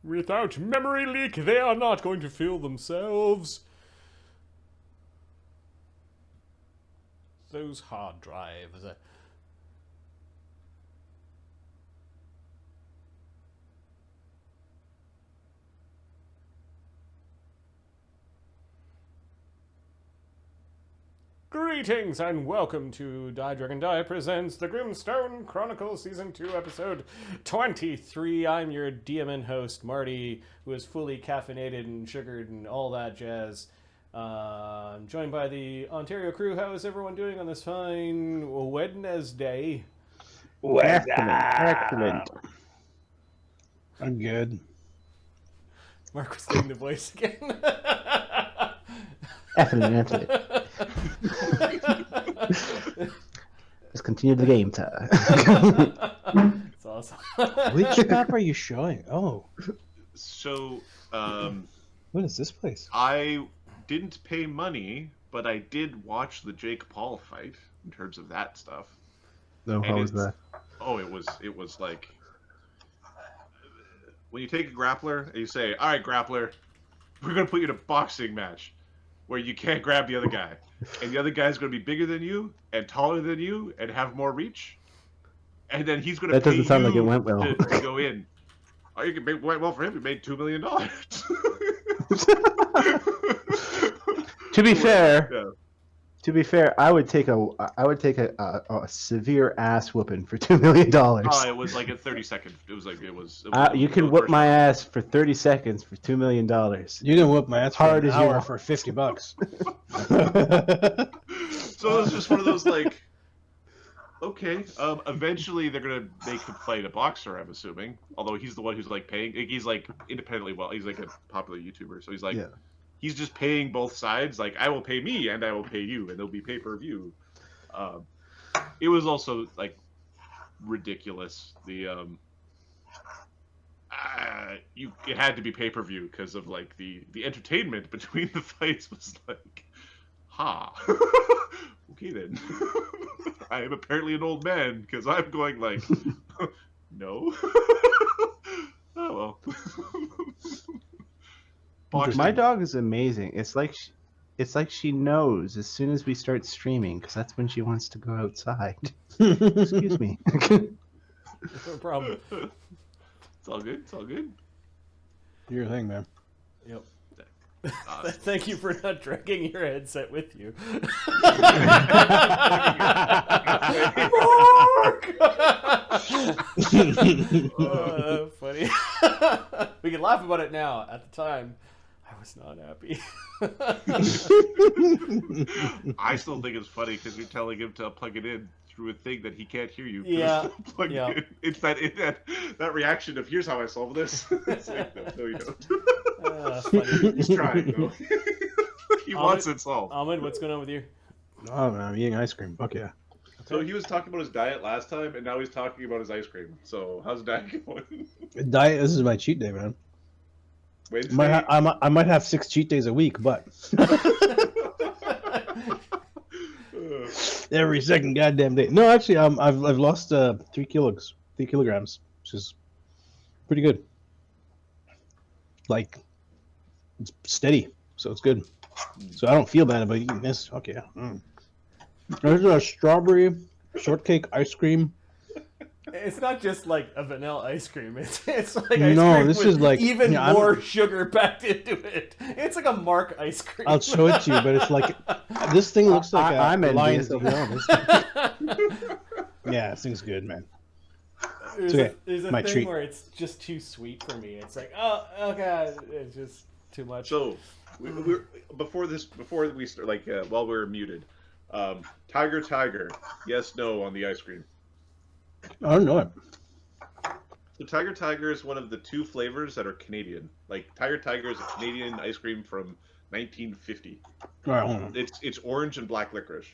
Without memory leak, they are not going to feel themselves. Those hard drives. Greetings and welcome to Die Dragon Die presents the Grimstone Chronicles Season 2 Episode 23. I'm your DM and host, Marty, who is fully caffeinated and sugared and all that jazz. I'm joined by the Ontario crew. How is everyone doing on this fine Wednesday? Excellent. I'm good. Mark was doing the voice again. Excellent. Let's continue the game time. It's awesome. Which map are you showing? Oh, So, what is this place? I didn't pay money, but I did watch the Jake Paul fight in terms of that stuff. No, how was that? Oh, it was like when you take a grappler and you say, "All right, grappler, we're gonna put you in a boxing match where you can't grab the other guy, and the other guy's gonna be bigger than you and taller than you and have more reach, and then he's gonna That pay doesn't sound you like it went well. to go in." Oh, you can went well for him. He made $2 million. To be fair, I would take a severe ass whooping for $2 million. Oh, it was like a 30-second. It was You can whoop my ass for 30 seconds for $2 million. You can whoop my ass for Hard an as you hour want. for $50. So it was just one of those like, okay. Eventually they're gonna make him fight a boxer, I'm assuming. Although he's the one who's like paying. He's like independently. Well, he's like a popular YouTuber, so he's like, Yeah. he's just paying both sides. Like, I will pay me and I will pay you, and there'll be pay-per-view. It was also like ridiculous. It had to be pay-per-view because of like the entertainment between the fights was like, okay then. I am apparently an old man because I'm going like, no. Oh well. My dog is amazing. It's like she knows as soon as we start streaming, because that's when she wants to go outside. Excuse me. No problem. It's all good. It's all good. Do your thing, man. Yep. Thank you for not dragging your headset with you. Funny. We can laugh about it now. At the time, I was not happy. I still think it's funny because you're telling him to plug it in through a thing that he can't hear you. Yeah. Yeah. It's that reaction of, here's how I solve this. It's like, no, you don't. Funny. He's trying, though. He wants it solved. Ahmed, what's going on with you? Oh man, I'm eating ice cream. Fuck yeah. So he was talking about his diet last time, and now he's talking about his ice cream. So how's diet going? Diet. This is my cheat day, man. Wednesday? I might have 6 cheat days a week, but every second goddamn day. No, actually, I've lost 3 kilograms, which is pretty good. Like, it's steady, so it's good. So I don't feel bad about eating this. Okay, yeah. There's a strawberry shortcake ice cream. It's not just like a vanilla ice cream. It's like ice No, cream this with is like- even yeah, more sugar packed into it. It's like a Mark ice cream. I'll show it to you, but it's like this thing looks like I'm a envious lion's of Den. Yeah, this thing's good, man. There's okay. there's a My thing treat. where it's just too sweet for me. It's like, oh god, it's just too much. So, we're before we start, like while we were muted, Tiger, yes, no on the ice cream. I don't know it. So Tiger is one of the 2 flavors that are Canadian. Like Tiger is a Canadian ice cream from 1950. All right, hold on. It's orange and black licorice.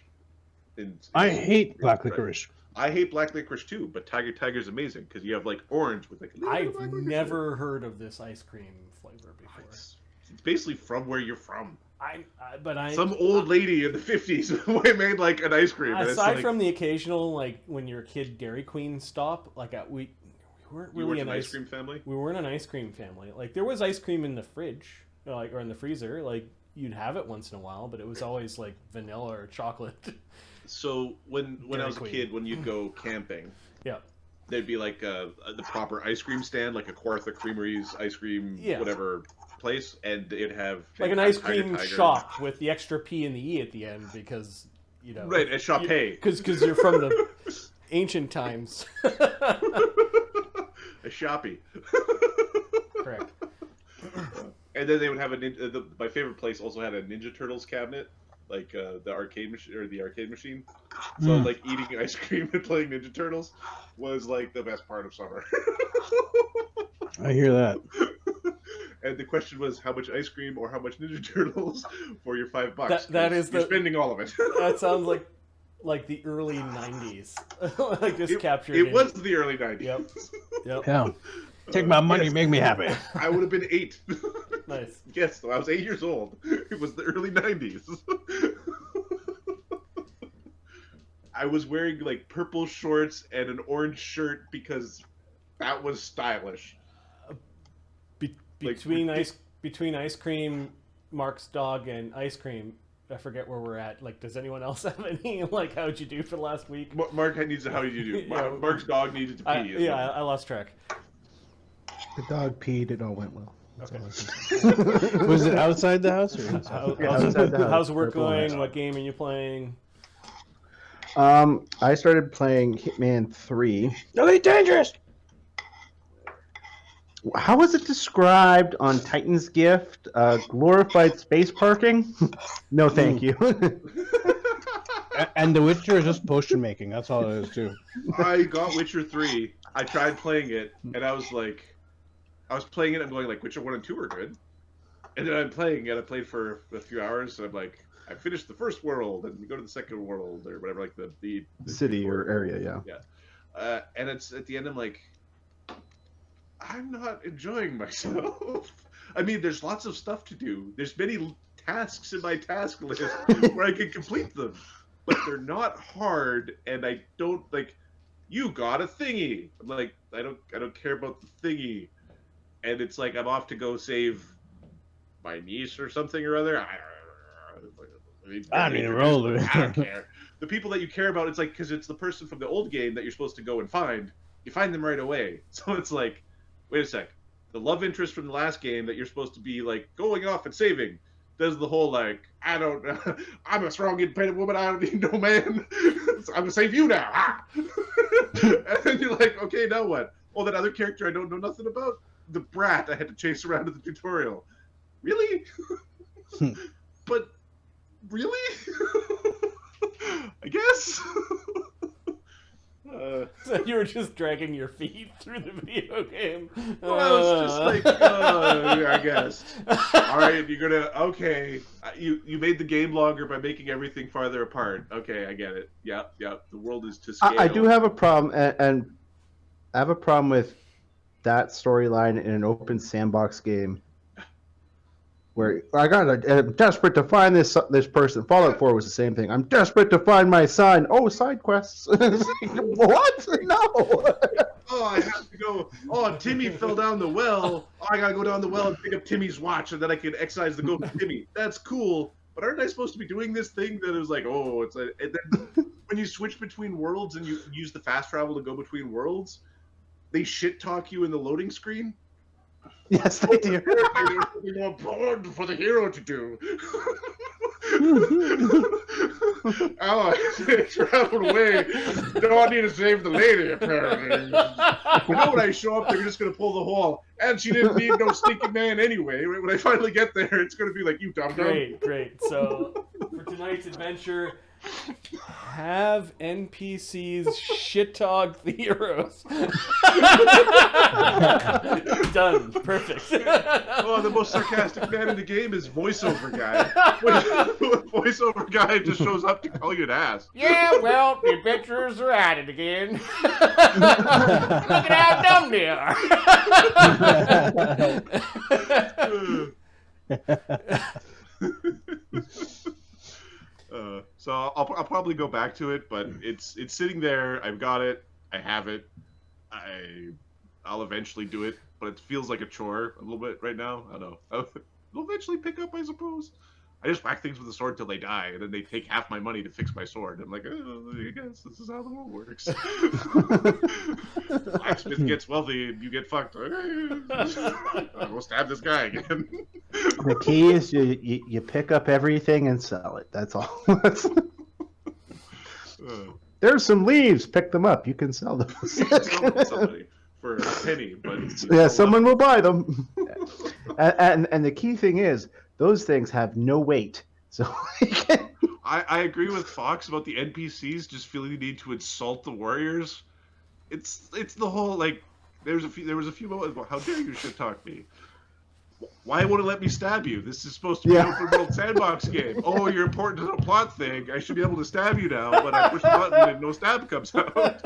I hate black licorice. I hate black licorice too, but Tiger is amazing because you have like orange with like. A little bit I've of black licorice. never heard of this ice cream flavor before. It's basically from where you're from. Some old lady in the 50s made like an ice cream. And it's aside like, from the occasional, like when you're a kid Dairy Queen stop, like we weren't You really weren't an ice cream family? We weren't an ice cream family. Like there was ice cream in the fridge, or in the freezer. Like you'd have it once in a while, but it was always like vanilla or chocolate. So when I was a Queen. kid, when you'd go camping, Yeah. there'd be like the proper ice cream stand, like a Kawartha Creamery's ice cream, Yeah. whatever place, and it'd have Like an ice Tiger cream Tiger. shop with the extra P and the E at the end because, Right, a shop pay. Because you're from the ancient times. A shoppy. Correct. And then they would have my favorite place also had a Ninja Turtles cabinet, like the arcade machine. So like eating ice cream and playing Ninja Turtles was like the best part of summer. I hear that. And the question was how much ice cream or how much Ninja Turtles for your $5. You're spending all of it. That sounds like the early 90s. Like just captured. It was the early 90s. Yep. Yeah. Take my money, make me happy. I would have been 8. Nice. Yes, I was 8 years old. It was the early 90s. I was wearing like purple shorts and an orange shirt because that was stylish. Between ice cream, Mark's dog, and ice cream, I forget where we're at. Like, does anyone else have any? Like, how'd you do for the last week? Mark needs to. How did you do? Yeah. Mark's dog needed to pee. I lost track. The dog peed. It all went well. Okay. Was it outside the house or inside? outside the house. How's work Purple going? house. What game are you playing? I started playing Hitman 3. Really dangerous. How was it described on Titan's Gift? Glorified space parking? No, thank you. And The Witcher is just potion making. That's all it is too. I got Witcher 3. I tried playing it, and I was playing it. I'm going like Witcher 1 and 2 are good, and then I'm playing it. I played for a few hours, and I'm like, I finished the first world, and we go to the second world or whatever, like the City or area, yeah. And it's at the end. I'm like, I'm not enjoying myself. I mean, there's lots of stuff to do. There's many tasks in my task list where I can complete them, but they're not hard, and I don't like. You got a thingy. I'm like, I don't care about the thingy, and it's like I'm off to go save my niece or something or other. I don't even roll it. I don't care. The people that you care about, it's like because it's the person from the old game that you're supposed to go and find. You find them right away, so it's like. Wait a sec. The love interest from the last game that you're supposed to be like going off and saving does the whole like I'm a strong independent woman. I don't need no man. I'm gonna save you now. Ah! And then you're like, okay, now what? Oh, that other character I don't know nothing about. The brat I had to chase around in the tutorial. Really? But really? I guess. So you were just dragging your feet through the video game. Well, I was just like, I guess. All right, you're gonna You made the game longer by making everything farther apart. Okay, I get it. Yeah. The world is to scale. I do have a problem, and I have a problem with that storyline in an open sandbox game. Where I'm desperate to find this person. Fallout 4 was the same thing. I'm desperate to find my son. Oh, side quests. What? No. Oh, I have to go. Oh, Timmy fell down the well. Oh, I gotta go down the well and pick up Timmy's watch, and then I can excise the ghost of Timmy. That's cool. But aren't I supposed to be doing this thing that is like, oh, it's a. And then when you switch between worlds and you use the fast travel to go between worlds, they shit talk you in the loading screen. Yes, they do. There's something more important for the hero to do. Oh, I traveled away. Don't need to save the lady, apparently. You know when I show up, they're just going to pull the whole. And she didn't need no stinking man anyway. When I finally get there, it's going to be like, you dumb-dumb. Great. So, for tonight's adventure, have NPCs shit talk the heroes. Done. Perfect. Oh, the most sarcastic man in the game is voiceover guy. Voiceover guy just shows up to call you an ass. Yeah, well, the adventurers are at it again. Look at how dumb they are. So I'll probably go back to it, but it's sitting there. I've got it. I have it. I'll eventually do it, but it feels like a chore a little bit right now. I don't know. I'll eventually pick up, I suppose. I just whack things with a sword till they die, and then they take half my money to fix my sword. I'm like, oh, I guess this is how the world works. Blacksmith gets wealthy, and you get fucked. We'll stab this guy again. The key is you pick up everything and sell it. That's all. There's some leaves. Pick them up. You can sell them. You can sell them to somebody for a penny, but yeah, someone will buy them. and the key thing is, those things have no weight. So I agree with Fox about the NPCs just feeling the need to insult the warriors. It's the whole like there was a few moments about how dare you shit talk me. Why won't it let me stab you? This is supposed to be an open world sandbox game. Oh, you're important to the plot thing. I should be able to stab you now, but I push the button and no stab comes out.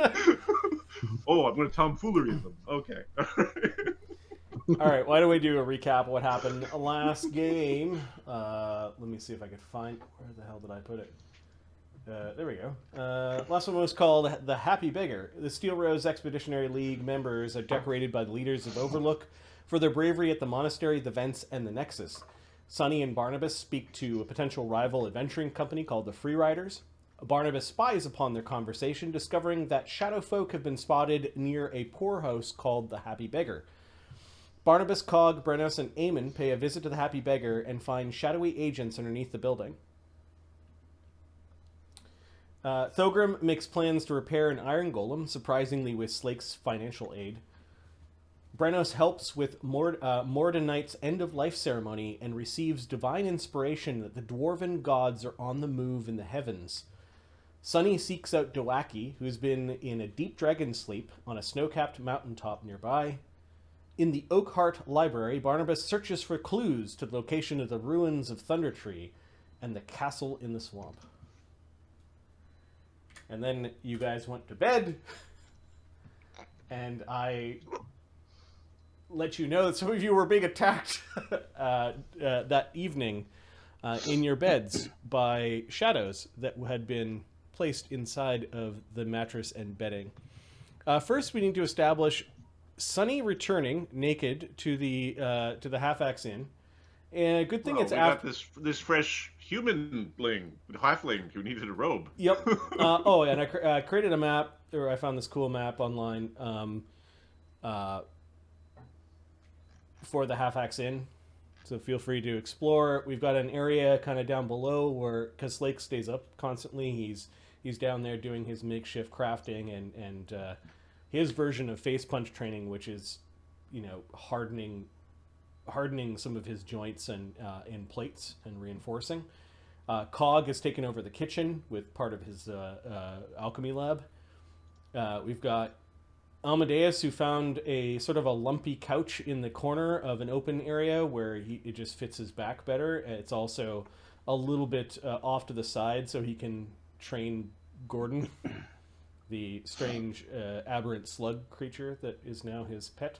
Oh, I'm going to tomfoolery them. Okay. All right, why don't we do a recap of what happened last game? Let me see if I could find... Where the hell did I put it? There we go. Last one was called The Happy Beggar. The Steelrose Expeditionary League members are decorated by the leaders of Overlook for their bravery at the monastery, the vents, and the Nexus. Sonny and Barnabas speak to a potential rival adventuring company called the Freeriders. Barnabas spies upon their conversation, discovering that shadow folk have been spotted near a poorhouse called the Happy Beggar. Barnabas, Cog, Brenos, and Eamon pay a visit to the Happy Beggar and find shadowy agents underneath the building. Thogrim makes plans to repair an iron golem, surprisingly with Slake's financial aid. Brenos helps with Morda Knight's end-of-life ceremony and receives divine inspiration that the dwarven gods are on the move in the heavens. Sonny seeks out Doaki, who's been in a deep dragon sleep on a snow-capped mountaintop nearby. In the Oakheart Library, Barnabas searches for clues to the location of the ruins of Thundertree and the castle in the swamp. And then you guys went to bed, and I let you know that some of you were being attacked that evening in your beds by shadows that had been placed inside of the mattress and bedding. First, we need to establish Sonny returning naked to the Halfaxe Inn. And good thing it's after this fresh humanling, halfling who needed a robe. Yep. And I created a map, or I found this cool map online for the Halfaxe Inn. So feel free to explore. We've got an area kind of down below where, because Slake stays up constantly, he's down there doing his makeshift crafting and his version of face punch training, which is, hardening some of his joints and in plates and reinforcing. Cog has taken over the kitchen with part of his alchemy lab. We've got Amadeus, who found a sort of a lumpy couch in the corner of an open area where it just fits his back better. It's also a little bit off to the side so he can train Gordon, the strange aberrant slug creature that is now his pet.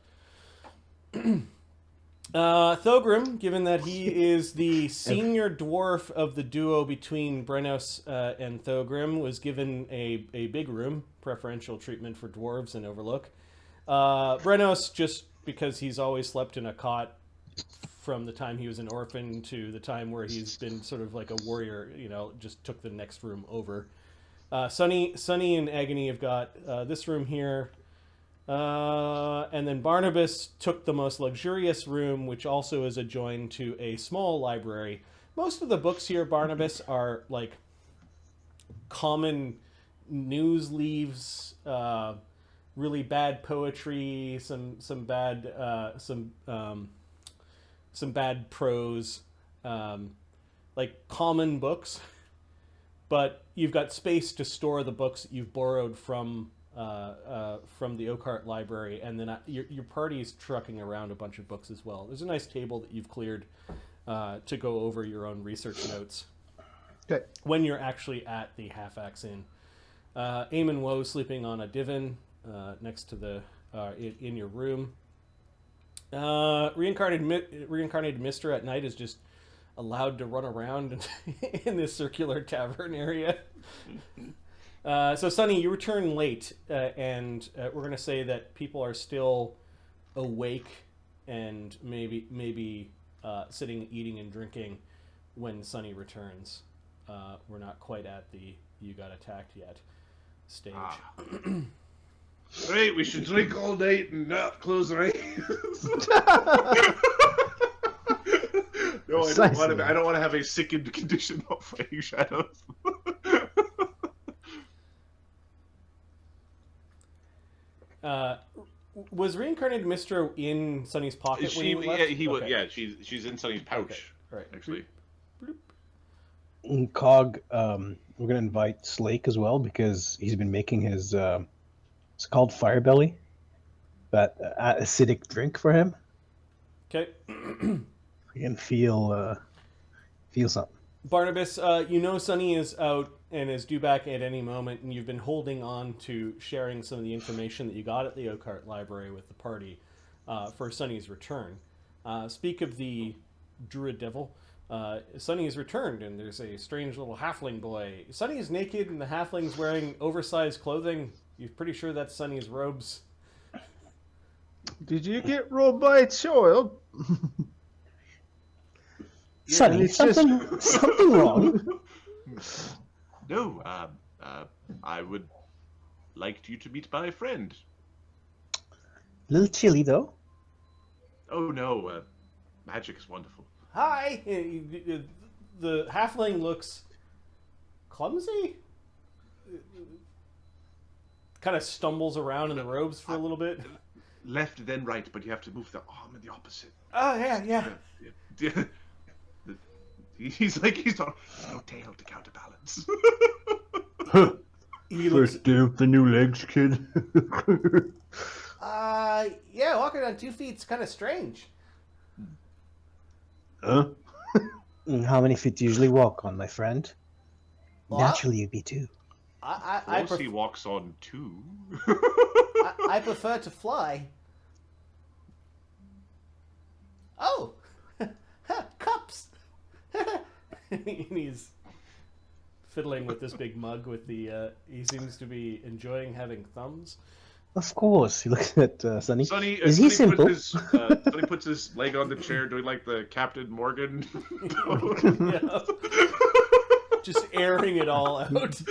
Thogrim, given that he is the senior dwarf of the duo between Brenos and Thogrim, was given a big room, preferential treatment for dwarves in Overlook. Brenos, just because he's always slept in a cot from the time he was an orphan to the time where he's been sort of like a warrior, just took the next room over. Sonny and Agony have got this room here. And then Barnabas took the most luxurious room, which also is adjoined to a small library. Most of the books here, Barnabas, are like common news leaves, really bad poetry, some bad prose, like common books. But you've got space to store the books that you've borrowed from the Oakheart Library, and then your party's trucking around a bunch of books as well. There's a nice table that you've cleared to go over your own research notes when you're actually at the Halfaxe Inn. Eamon Woe sleeping on a divan next to the in your room. Reincarnated Mister at night is just allowed to run around in this circular tavern area. So, Sonny, you return late, and we're going to say that people are still awake and maybe sitting, eating, and drinking when Sunny returns. We're not quite at the you got attacked yet stage. Right, we should drink all night and not close our eyes. No, I don't want to have a sickened condition while fighting shadows. Was reincarnated Mistro in Sunny's pocket when he left? She's in Sunny's pouch. Okay. Right. Actually. And Cog, we're gonna invite Slake as well because he's been making his it's called Fire Belly, that acidic drink for him. Okay. You can feel something. Barnabas, Sunny is out and is due back at any moment, and you've been holding on to sharing some of the information that you got at the Oakart Library with the party for Sunny's return. Speak of the Druid Devil. Sunny has returned, and there's a strange little halfling boy. Sunny is naked, and the halfling's wearing oversized clothing. You're pretty sure that's Sunny's robes. Did you get robbed by a child? Sunny, something wrong? No, I would like you to meet my friend. A little chilly, though. Oh, no, magic is wonderful. Hi! The halfling looks clumsy? Kind of stumbles around in the robes for a little bit. Left, then right, but you have to move the arm in the opposite. Oh, yeah. He's on no tail to counterbalance. First day of the new legs, kid. Yeah, walking on 2 feet's kind of strange. Huh? How many feet do you usually walk on, my friend? Well, Naturally, you'd be 2. He walks on 2. I prefer to fly. Oh! Cups! And he's fiddling with this big mug with the, he seems to be enjoying having thumbs. Of course. He looks at Sunny. Is he simple? Sunny puts his leg on the chair doing like the Captain Morgan. Yeah. Just airing it all out.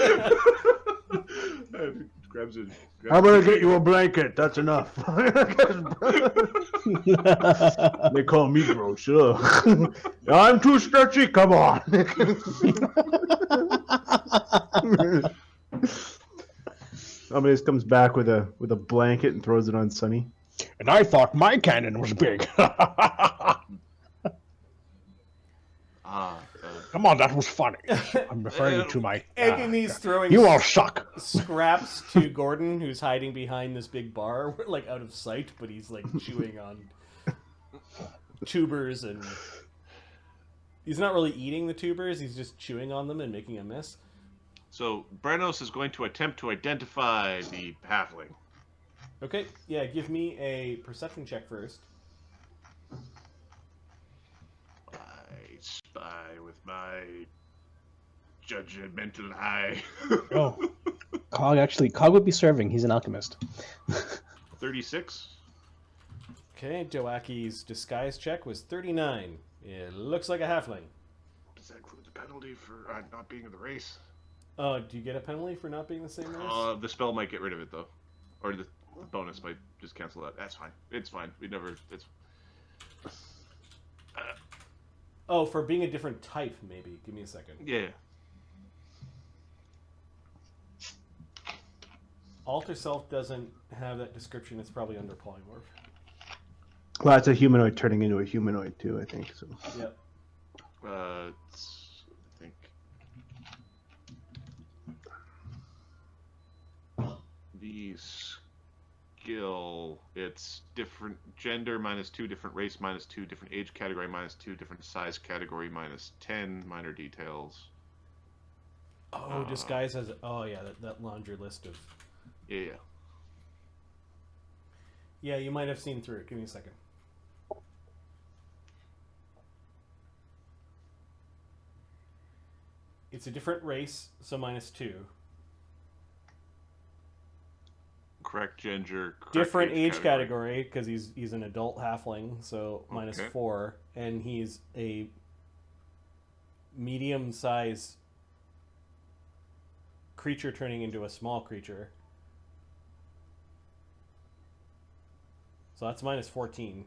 Grabs it. I'm gonna get you a blanket. That's enough. They call me gross. Sure. I'm too stretchy. Come on. Somebody just comes back with a blanket and throws it on Sunny. And I thought my cannon was big. Come on, that was funny. I'm referring to my... And he's throwing... You all suck. Scraps to Gordon, who's hiding behind this big bar, like out of sight, but he's like chewing on tubers and... He's not really eating the tubers, he's just chewing on them and making a mess. So, Brenos is going to attempt to identify the halfling. Okay, yeah, give me a perception check first. I spy with my judgmental eye. Oh. Cog would be serving. He's an alchemist. 36. Okay, Doaki's disguise check was 39. It looks like a halfling. Does that include the penalty for not being in the race? Do you get a penalty for not being the same race? The spell might get rid of it, though. Or the bonus might just cancel that. That's fine. It's fine. It's... Oh, for being a different type, maybe. Give me a second. Yeah. Alter Self doesn't have that description. It's probably under polymorph. Well, it's a humanoid turning into a humanoid too, I think. So. Yep. I think. The skill, it's different gender -2, different race -2, different age category -2, different size category -10, minor details. Oh, disguise has... Oh, yeah, that laundry list of... Yeah. Yeah, you might have seen through it. Give me a second. It's a different race, so -2. Correct gender. Correct different age category because he's an adult halfling, so Okay. -4, and he's a medium-sized creature turning into a small creature. So that's -14.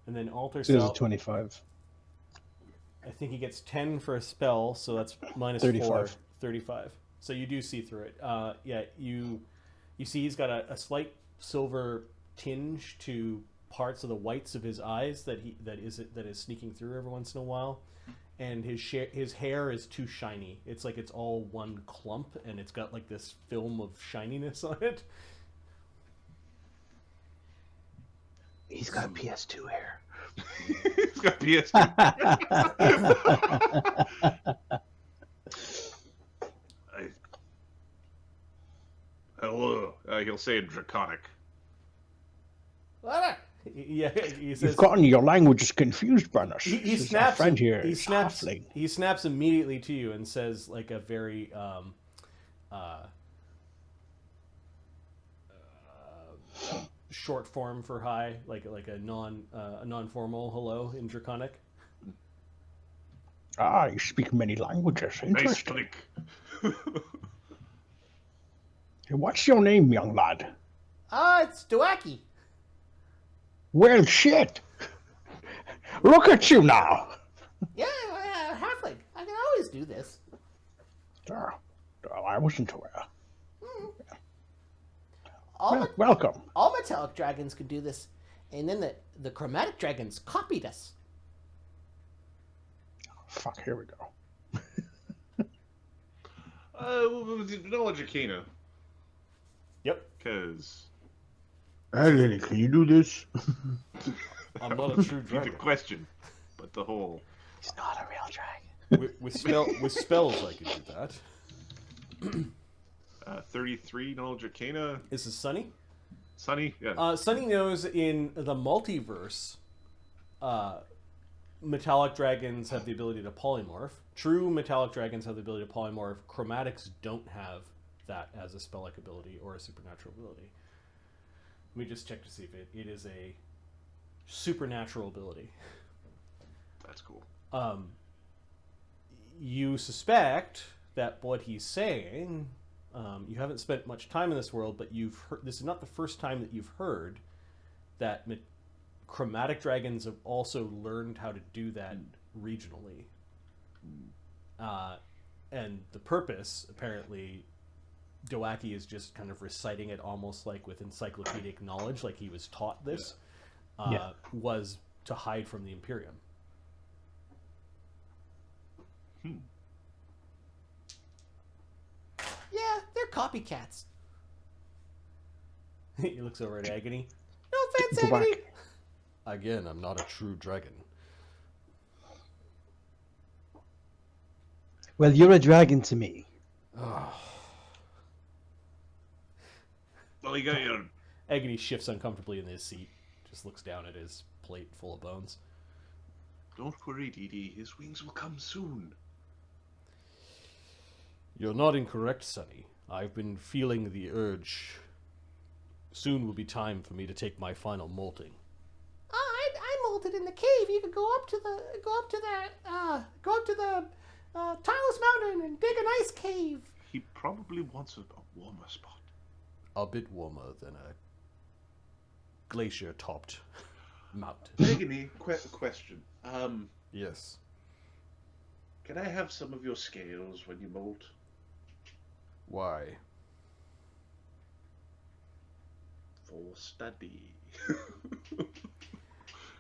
And then alter So it's self. 25. I think he gets 10 for a spell, so that's -4, 35. 35. So you do see through it. Yeah, you see he's got a slight silver tinge to parts of the whites of his eyes that is sneaking through every once in a while, and his hair is too shiny. It's like it's all one clump, and it's got like this film of shininess on it. He's got PS2 hair. He's got PS2. Hello. He'll say in Draconic. Yeah, he says. You've gotten your languages confused, Brennus. He snaps. Friend here. He snaps. Halfling. He snaps immediately to you and says, like a very short form for hi, like a non-formal hello in Draconic. Ah, you speak many languages. Nice Interesting. click. Hey, what's your name, young lad? It's Doaki. Well, shit. Look at you now. Yeah, halfling. I can always do this. I wasn't aware. Welcome. All metallic dragons could do this, and then the chromatic dragons copied us. Fuck, here we go. Knowledge Arcana. Yep. Because Lenny, can you do this? I'm not a true the dragon. question, but the whole. He's not a real dragon. With spells, I can do that. 33 Knowledge Arcana. This is Sunny. Sunny? Yeah. Sunny knows in the multiverse, metallic dragons have the ability to polymorph. True metallic dragons have the ability to polymorph. Chromatics don't have that as a spell-like ability or a supernatural ability. Let me just check to see if it is a supernatural ability. That's cool. You suspect that what he's saying, you haven't spent much time in this world, but you've heard, this is not the first time that you've heard that chromatic dragons have also learned how to do that regionally. And the purpose, apparently, Doaki is just kind of reciting it almost like with encyclopedic knowledge, like he was taught this, was to hide from the Imperium. Yeah, they're copycats. He looks over at Agony. No offense, Go back. Agony. Again, I'm not a true dragon. Well, you're a dragon to me. Well, you got your. Agony shifts uncomfortably in his seat, just looks down at his plate full of bones. Don't worry, Dee Dee. His wings will come soon. You're not incorrect, Sonny. I've been feeling the urge. Soon will be time for me to take my final molting. I molted in the cave. You could go up to the Tileless Mountain and dig an ice cave. He probably wants a warmer spot. A bit warmer than a glacier-topped mountain. Agony, question. Yes. Can I have some of your scales when you molt? Why? For study.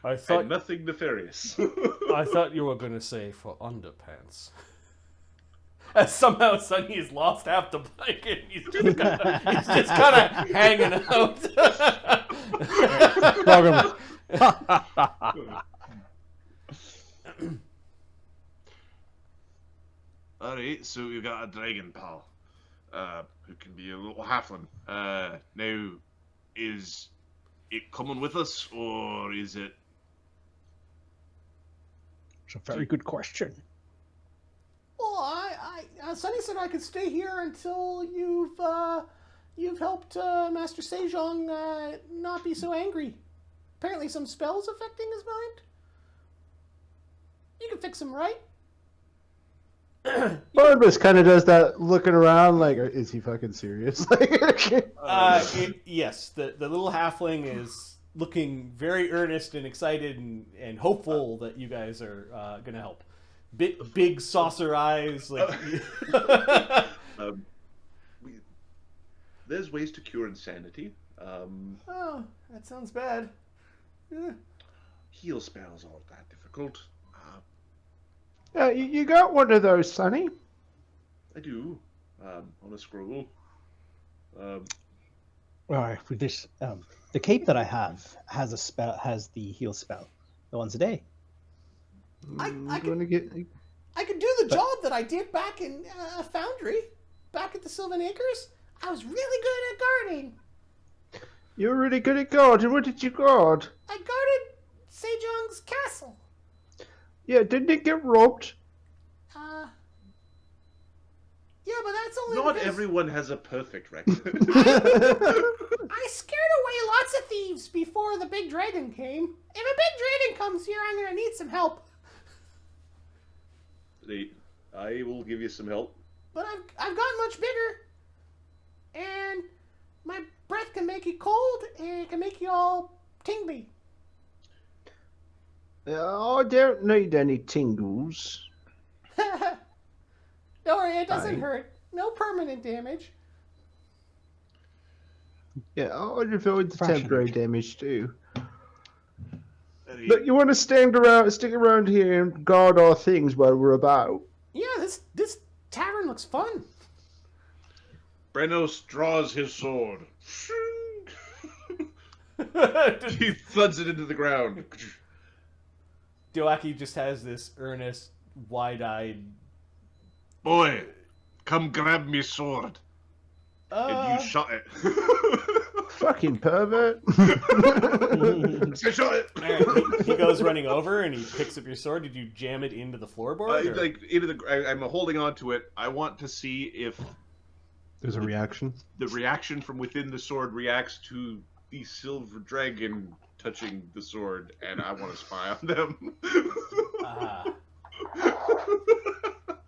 I And thought nothing nefarious. I thought you were going to say for underpants. As somehow Sonny has lost half the blanket. He's just kind of hanging out. Alright, so we've got a dragon pal. Who can be a little halfling. Now, is it coming with us, or is it... It's a very good question. Well, Sonny said I could stay here until you've you've helped Master Sejong not be so angry. Apparently some spells affecting his mind. You can fix him, right? Barnabas kind of does that, looking around like, is he fucking serious? Yes, the little halfling is looking very earnest and excited and hopeful that you guys are going to help. Big saucer eyes, like. There's ways to cure insanity. Oh, that sounds bad. Heal spells aren't that difficult. Yeah, you got one of those, Sonny. I do. On a scroll. All right, for this, the cape that I have has a spell, has the heal spell, the once a day. I Going to get. I could do the job that I did back in Foundry, back at the Sylvan Acres. I was really good at guarding. You're really good at guarding. What did you guard? I guarded Sejong's castle. Yeah, didn't it get robbed? Yeah, but that's only Not because everyone has a perfect record. I scared away lots of thieves before the big dragon came. If a big dragon comes here, I'm gonna need some help. I will give you some help. But I've gotten much bigger, and my breath can make you cold, and it can make you all tingly. I don't need any tingles. Don't worry, it doesn't Aye. hurt. No permanent damage. Yeah, I'll avoid the Fashion. temporary damage too. Look, you want to stick around here and guard our things while we're about. Yeah, this tavern looks fun. Brenos draws his sword. He thuds it into the ground. Doaki just has this earnest, wide-eyed. Boy, come grab me sword. And you shot it. Fucking pervert. I shot it. Alright, he goes running over and he picks up your sword. Did you jam it into the floorboard? or- I'm holding on to it. I want to see if There's a reaction. the reaction from within the sword reacts to the silver dragon touching the sword, and I want to spy on them.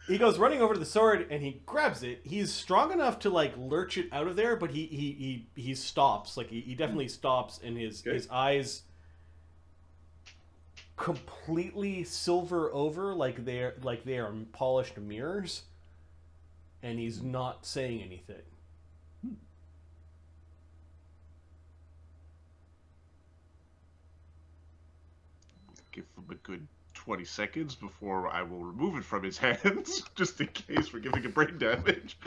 He goes running over to the sword and he grabs it. He's strong enough to like lurch it out of there, but he stops. Like he definitely stops, and his eyes completely silver over, like they are polished mirrors, and he's not saying anything. Give him a good 20 seconds before I will remove it from his hands, just in case we're giving it brain damage.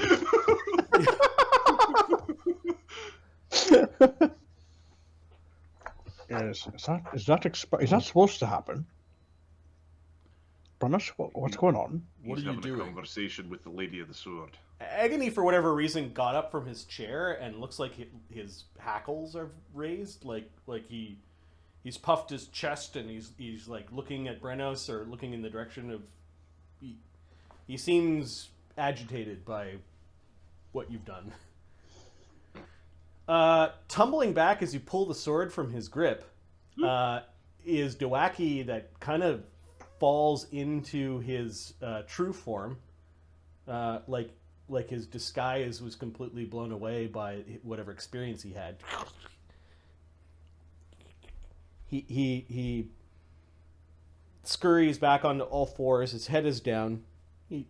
Yes, is that supposed to happen? Promise, what's going on? What He's are you having a doing? conversation with the Lady of the Sword. Agony, for whatever reason, got up from his chair and looks like his hackles are raised, like he's puffed his chest and he's like looking at Brenos or looking in the direction of. He seems agitated by what you've done. Tumbling back as you pull the sword from his grip is Doaki that kind of falls into his true form, like his disguise was completely blown away by whatever experience he had. He scurries back onto all fours. His head is down. He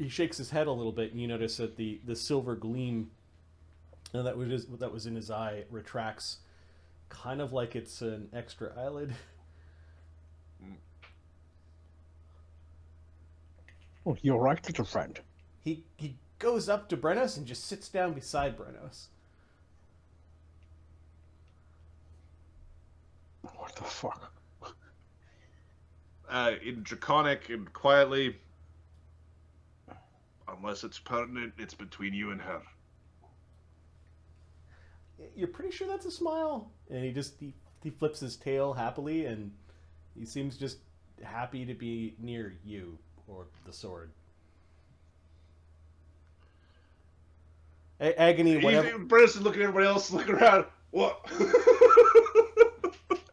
shakes his head a little bit, and you notice that the silver gleam that was in his eye retracts, kind of like it's an extra eyelid. Oh, you're right, little friend. He goes up to Brenos and just sits down beside Brenos. What the fuck? In Draconic and quietly, unless it's pertinent, it's between you and her. You're pretty sure that's a smile? And he flips his tail happily, and he seems just happy to be near you or the sword. Agony, whatever. Brennan's looking at everybody else, looking around. What?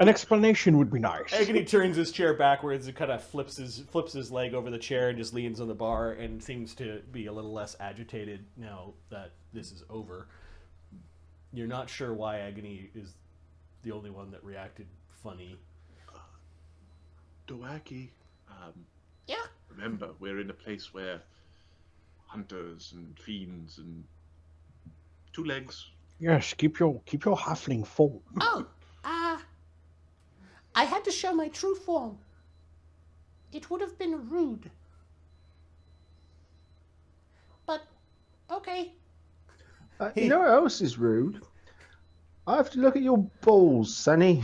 An explanation would be nice. Agony turns his chair backwards and kind of flips his leg over the chair and just leans on the bar and seems to be a little less agitated now that this is over. You're not sure why Agony is the only one that reacted funny. Doaki, Yeah? remember, we're in a place where hunters and fiends and two legs. Yes, keep your halfling full. Oh, I had to show my true form. It would have been rude. But, okay. You know what else is rude? I have to look at your balls, Sonny.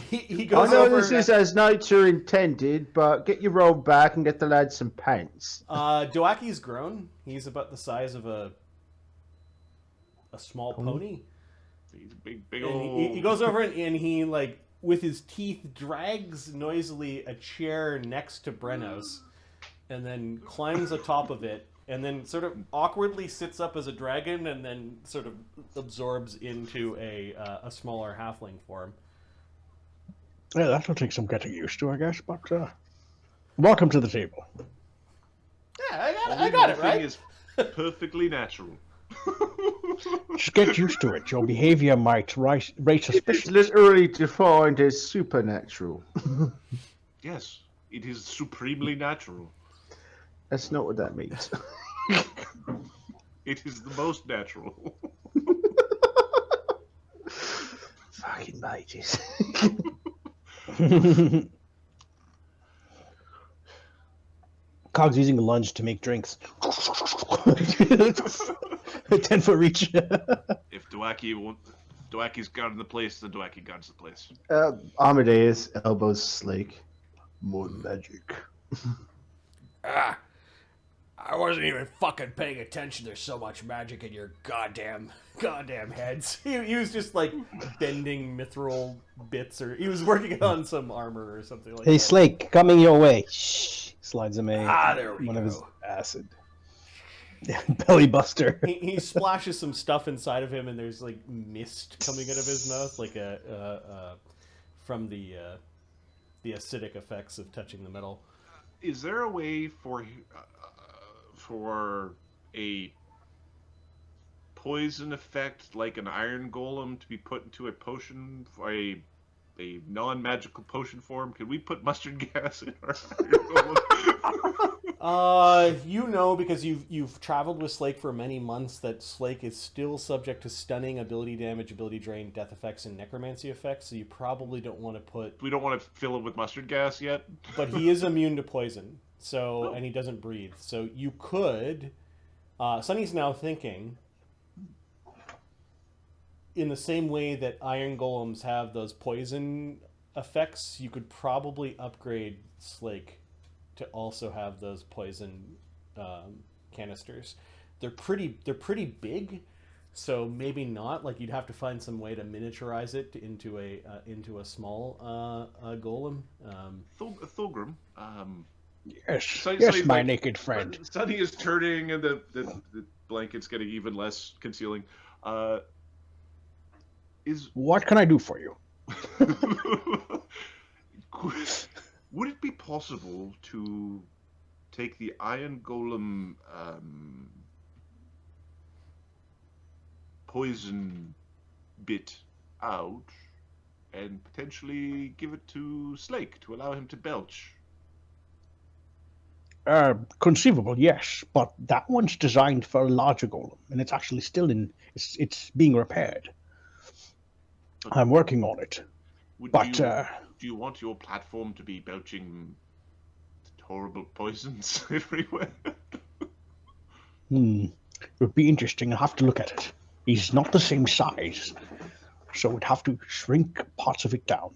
He I goes know over. this is as nature intended, but get your roll back and get the lad some pants. Doaki's grown. He's about the size of a small pony. He's a big And old. he goes over and he, like, with his teeth, drags noisily a chair next to Brenno's and then climbs atop of it and then sort of awkwardly sits up as a dragon and then sort of absorbs into a smaller halfling form. Yeah, that'll take some getting used to, I guess. But welcome to the table. Yeah, I got it, right? Is perfectly natural. Just get used to it. Your behavior might raise It's suspicion. literally defined as supernatural. Yes, it is supremely natural. That's not what that means. It is the most natural. Fucking mages. Cog's using a lunge to make drinks. 10-foot reach. If Doaki's guarding the place, then Doaki guards the place. Amadeus elbows Slake. More magic. I wasn't even fucking paying attention. There's so much magic in your goddamn heads. He was just like bending mithril bits, or he was working on some armor or something like Hey, that. Slake, coming your way. Shh. Slides him There we one go. of his acid. Belly buster. He splashes some stuff inside of him, and there's like mist coming out of his mouth, like from the acidic effects of touching the metal. Is there a way for a poison effect like an iron golem to be put into a potion, a non-magical potion form? Can we put mustard gas in our iron golem? Because you've traveled with Slake for many months, that Slake is still subject to stunning, ability damage, ability drain, death effects, and necromancy effects. So you probably don't want to put. We don't want to fill it with mustard gas yet. But he is immune to poison, and he doesn't breathe. So you could. Sonny's now thinking. In the same way that iron golems have those poison effects, you could probably upgrade Slake to also have those poison canisters. They're pretty big, so maybe not. Like, you'd have to find some way to miniaturize it into a small golem. Thulgrim. Yes, So- yes, so my like- naked friend. Sunny is turning, and the blanket's getting even less concealing. What can I do for you? Would it be possible to take the iron golem poison bit out and potentially give it to Slake to allow him to belch? Conceivable, yes, but that one's designed for a larger golem, and it's actually still it's being repaired. I'm working on it, but Do you want your platform to be belching horrible poisons everywhere? it would be interesting. I'll have to look at it. He's not the same size, so we'd have to shrink parts of it down.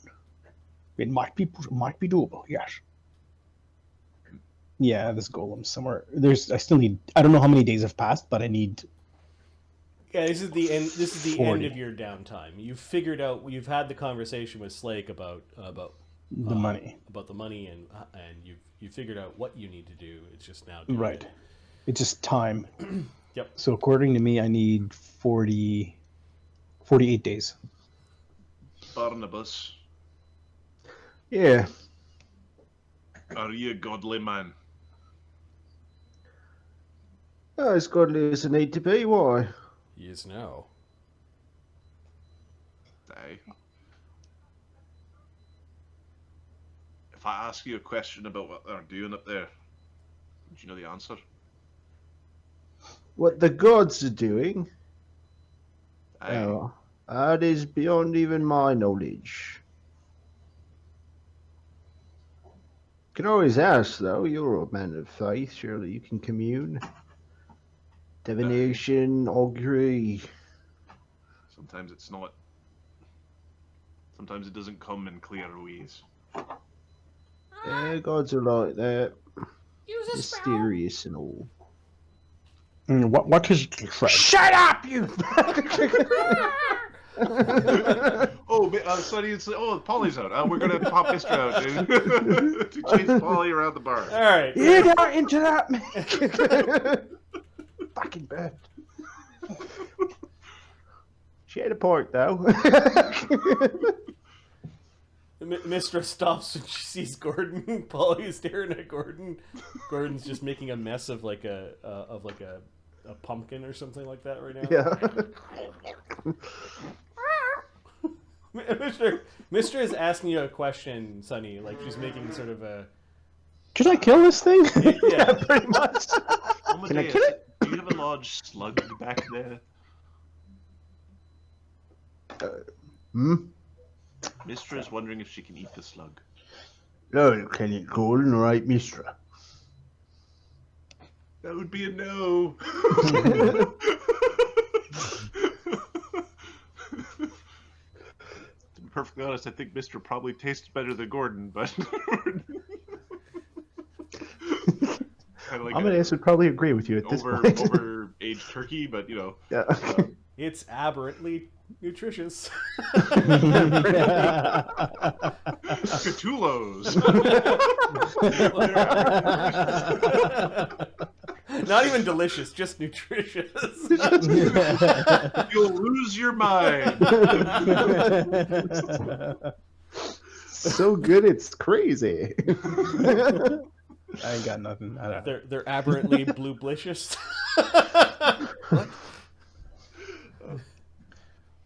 It might be doable, yes. Yeah, this golem somewhere. I don't know how many days have passed, but I need. Yeah, this is the end. This is the end 40. of your downtime. You've figured out. You've had the conversation with Slake about The money. about the money, and you figured out what you need to do. It's just now doing Right. it. It's just time. Yep. So according to me, I need 48 days. Barnabas, Yeah. are you a godly man? As godly as I need to be, why? He is now. Aye. If I ask you a question about what they're doing up there, would you know the answer? What the gods are doing? Aye. Oh, that is beyond even my knowledge. You can always ask, though. You're a man of faith. Surely you can commune. Divination, augury. Sometimes it's not. Sometimes it doesn't come in clear ways. Yeah, gods are like that. Use a spell. Mysterious and all. What is the threat? Shut up, you! Sorry, Polly's out. We're gonna pop Mister out, dude. To chase Polly around the bar. All right. You got into that, man. Fucking bird. She had a point, though. Mistra stops when she sees Gordon. Polly's staring at Gordon. Gordon's just making a mess of like a pumpkin or something like that right now. Yeah. Mistra is asking you a question, Sonny. Like she's making sort of a. Should I kill this thing? Yeah. Pretty much. Can I kill it? Do you have a large slug back there? Mistra is wondering if she can eat the slug. No, can you Gordon, all right, Mistra? That would be a no. To be perfectly honest, I think Mistra probably tastes better than Gordon, but like Amadeus would probably agree with you at this point. over-aged turkey, but you know. Yeah. It's aberrantly nutritious. Cthulhu's. Not even delicious, just nutritious. You'll lose your mind. So good, it's crazy. I ain't got nothing. I don't know. They're aberrantly blue-blicious. What?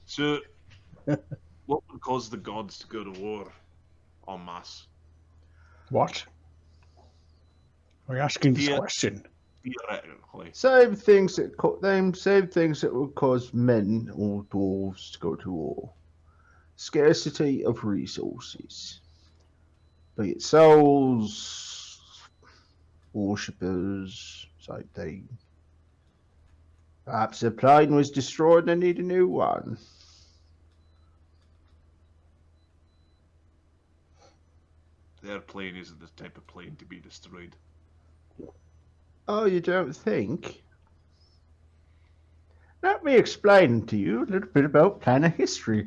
So, what would cause the gods to go to war en masse? What? Are you asking this Yeah. question? Theoretically. Same things that would cause men or dwarves to go to war. Scarcity of resources. Be it souls, worshippers, same thing. Perhaps the plane was destroyed and they need a new one. Their plane isn't the type of plane to be destroyed. Oh, you don't think? Let me explain to you a little bit about planar history.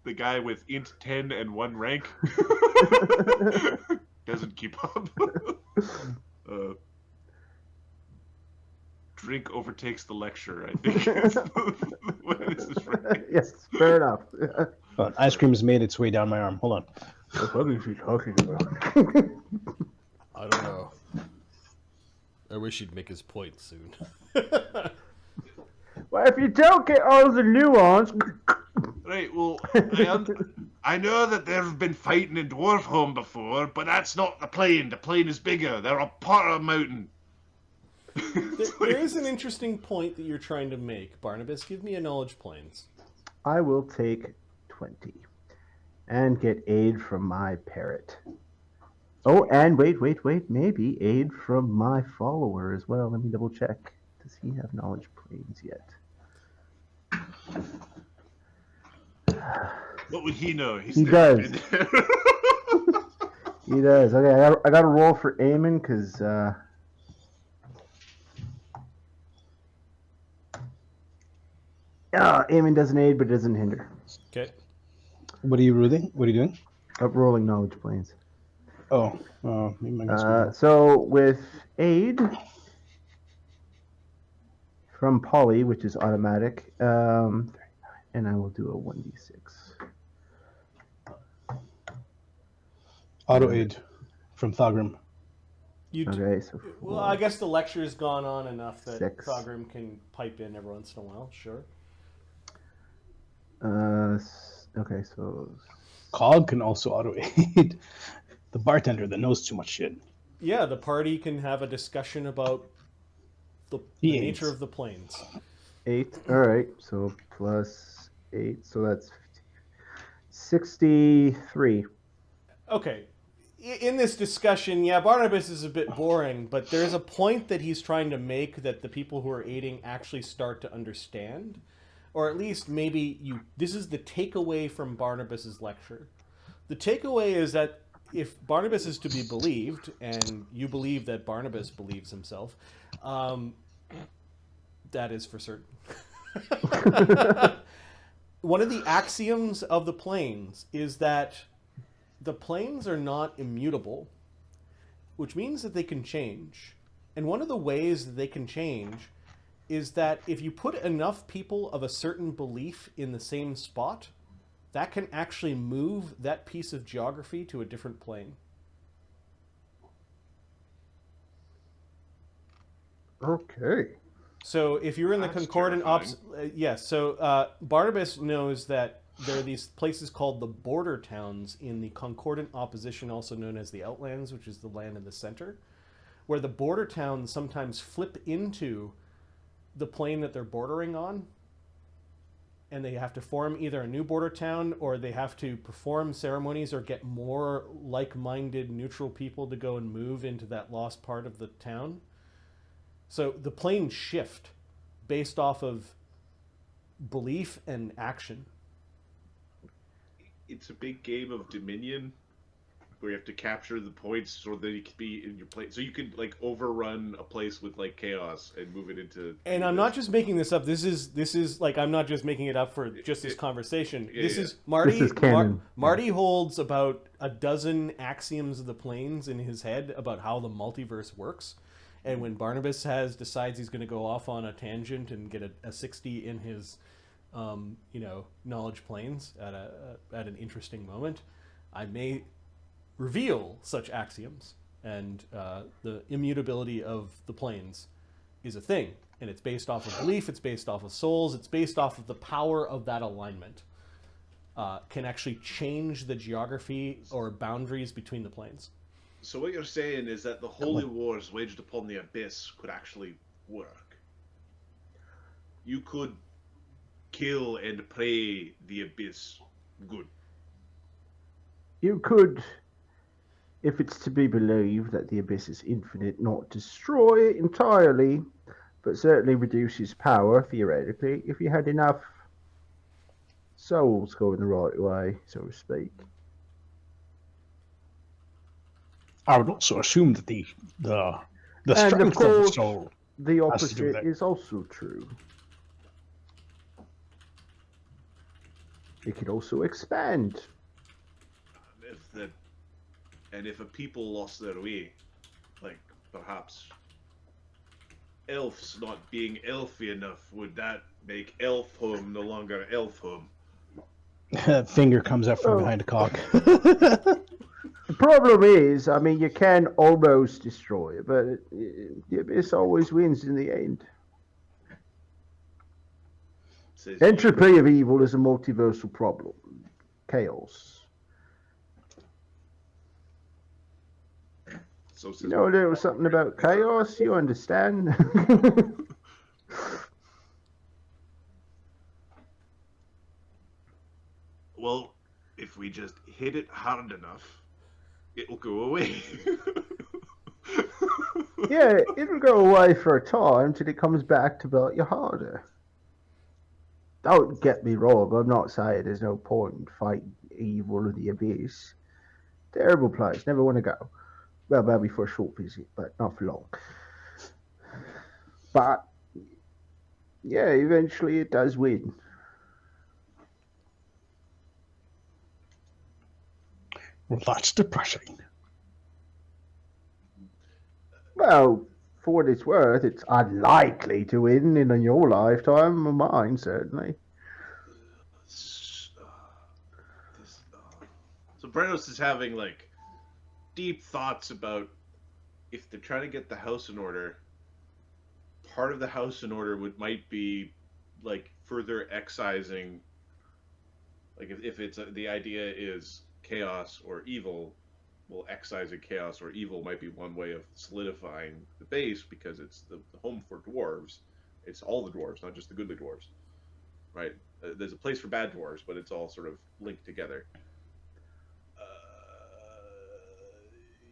The guy with int 10 and 1 rank doesn't keep up. Drink overtakes the lecture, I think. This is right. Yes, fair enough. Hold on, ice cream has made its way down my arm. Hold on. What is he talking about? I don't know. I wish he'd make his point soon. Well, if you don't get all the nuance... Right, well, I know that they've been fighting in Dwarfholm before, but that's not the plane. The plane is bigger. They're a part of a mountain. There is an interesting point that you're trying to make, Barnabas. Give me a knowledge planes. I will take 20 and get aid from my parrot. Oh, and wait, maybe aid from my follower as well. Let me double check. Does he have knowledge planes yet? What would he know? He does. He does. Okay, I got to roll for Eamon because Eamon doesn't aid, but it doesn't hinder. Okay. What are you doing? Uprolling knowledge planes. Oh, maybe I got some more. So with aid from Polly, which is automatic, and I will do a 1d6. Auto aid from Thagrim. Okay, so Well, I guess the lecture's gone on enough that 6. Thogrim can pipe in every once in a while. Sure. Okay, so Cog can also auto aid. The bartender that knows too much shit. Yeah, the party can have a discussion about the He nature aids. of the planes. 8. All right, so plus 8, so that's 63. Okay. In this discussion, yeah, Barnabas is a bit boring, but there's a point that he's trying to make that the people who are aiding actually start to understand. Or at least maybe this is the takeaway from Barnabas's lecture. The takeaway is that if Barnabas is to be believed, and you believe that Barnabas believes himself, that is for certain. One of the axioms of the planes is that the planes are not immutable, which means that they can change. And one of the ways that they can change is that if you put enough people of a certain belief in the same spot, that can actually move that piece of geography to a different plane. Okay. So if you're in the That's concordant terrifying. yes. So Barnabas knows that there are these places called the border towns in the concordant opposition, also known as the Outlands, which is the land in the center, where the border towns sometimes flip into the plane that they're bordering on, and they have to form either a new border town, or they have to perform ceremonies or get more like-minded neutral people to go and move into that lost part of the town. So the planes shift based off of belief and action. It's a big game of Dominion where you have to capture the points so that you can be in your place. So you can like overrun a place with like chaos and move it into. And I'm not just making this up. This is like, I'm not just making it up for just this conversation. This is Marty. This is canon. Marty holds about a dozen axioms of the planes in his head about how the multiverse works. And when Barnabas decides he's going to go off on a tangent and get a 60 in his, knowledge planes at an interesting moment, I may reveal such axioms. And the immutability of the planes is a thing. And it's based off of belief, it's based off of souls, it's based off of the power of that alignment. Can actually change the geography or boundaries between the planes. So what you're saying is that the holy wars waged upon the abyss could actually work. You could kill and pray the abyss good. You could, if it's to be believed that the abyss is infinite, not destroy it entirely, but certainly reduce its power, theoretically, if you had enough souls going the right way, so to speak. I would also assume that the And strength of of the course, soul. the has to do with opposite it. is also true. It could also expand. If a people lost their way, like perhaps elves not being elfy enough, would that make elf home no longer elf home? Finger comes up from behind a cock. The problem is, I mean, you can almost destroy it, but the abyss always wins in the end. Says Entropy of evil is a multiversal problem. Chaos. So says You know a little something about chaos, you understand? Well, if we just hit it hard enough, it'll go away. Yeah, it'll go away for a time till it comes back to bite you harder. Don't get me wrong, I'm not saying there's no point in fighting evil of the abyss. Terrible place, never want to go. Well, maybe for a short visit, but not for long. But, yeah, eventually it does win. Well, that's depressing. Well, for what it's worth, it's unlikely to win in your lifetime, mine certainly. So Brenos is having like deep thoughts about if they're trying to get the house in order. Part of the house in order might be like further excising. Like if it's the idea is chaos or evil, well, excising chaos or evil might be one way of solidifying the base because it's the home for dwarves. It's all the dwarves, not just the goodly dwarves, right? There's a place for bad dwarves, but it's all sort of linked together.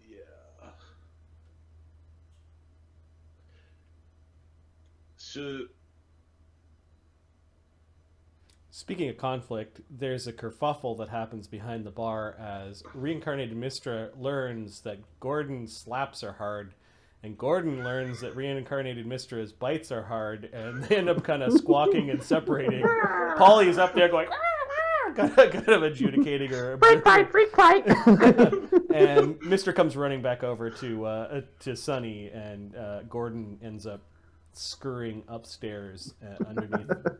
Yeah. So, Speaking of conflict, there's a kerfuffle that happens behind the bar as reincarnated Mistra learns that Gordon slaps her hard, and Gordon learns that reincarnated Mistra's bites are hard, and they end up kind of squawking and separating. Polly's up there going, kind of adjudicating her. Freak fight! And Mistra comes running back over to Sunny, and Gordon ends up scurrying upstairs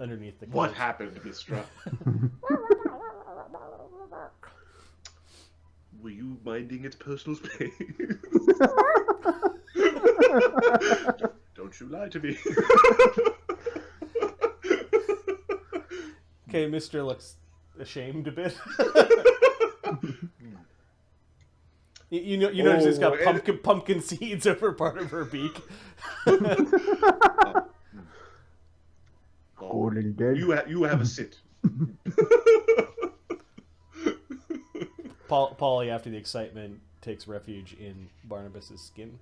underneath the couch. what happened, Mistra? Were you minding its personal space? Don't you lie to me. Okay, Mr. looks ashamed a bit. You notice it's got pumpkin seeds over part of her beak. Gordon dead. You have a sit. Polly, after the excitement, takes refuge in Barnabas's skin.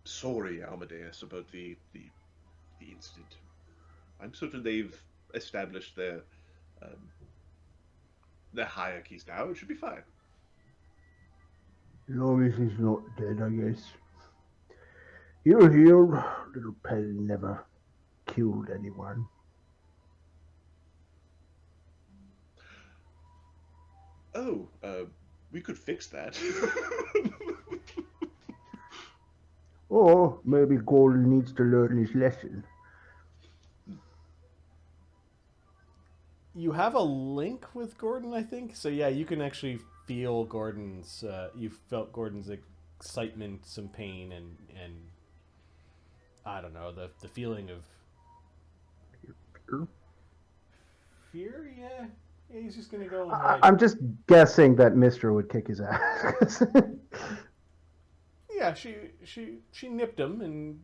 Sorry, Amadeus, about the incident. I'm certain they've established their hierarchies now. It should be fine. As long as he's not dead, I guess. You're healed. Little Pelly never killed anyone. Oh, we could fix that. Or maybe Gordon needs to learn his lesson. You have a link with Gordon, I think. So yeah, you can actually feel Gordon's. You felt Gordon's excitement, some pain, and I don't know, the feeling of fear. Yeah, he's just gonna go. I'm just guessing that Mr. would kick his ass. Yeah, she nipped him, and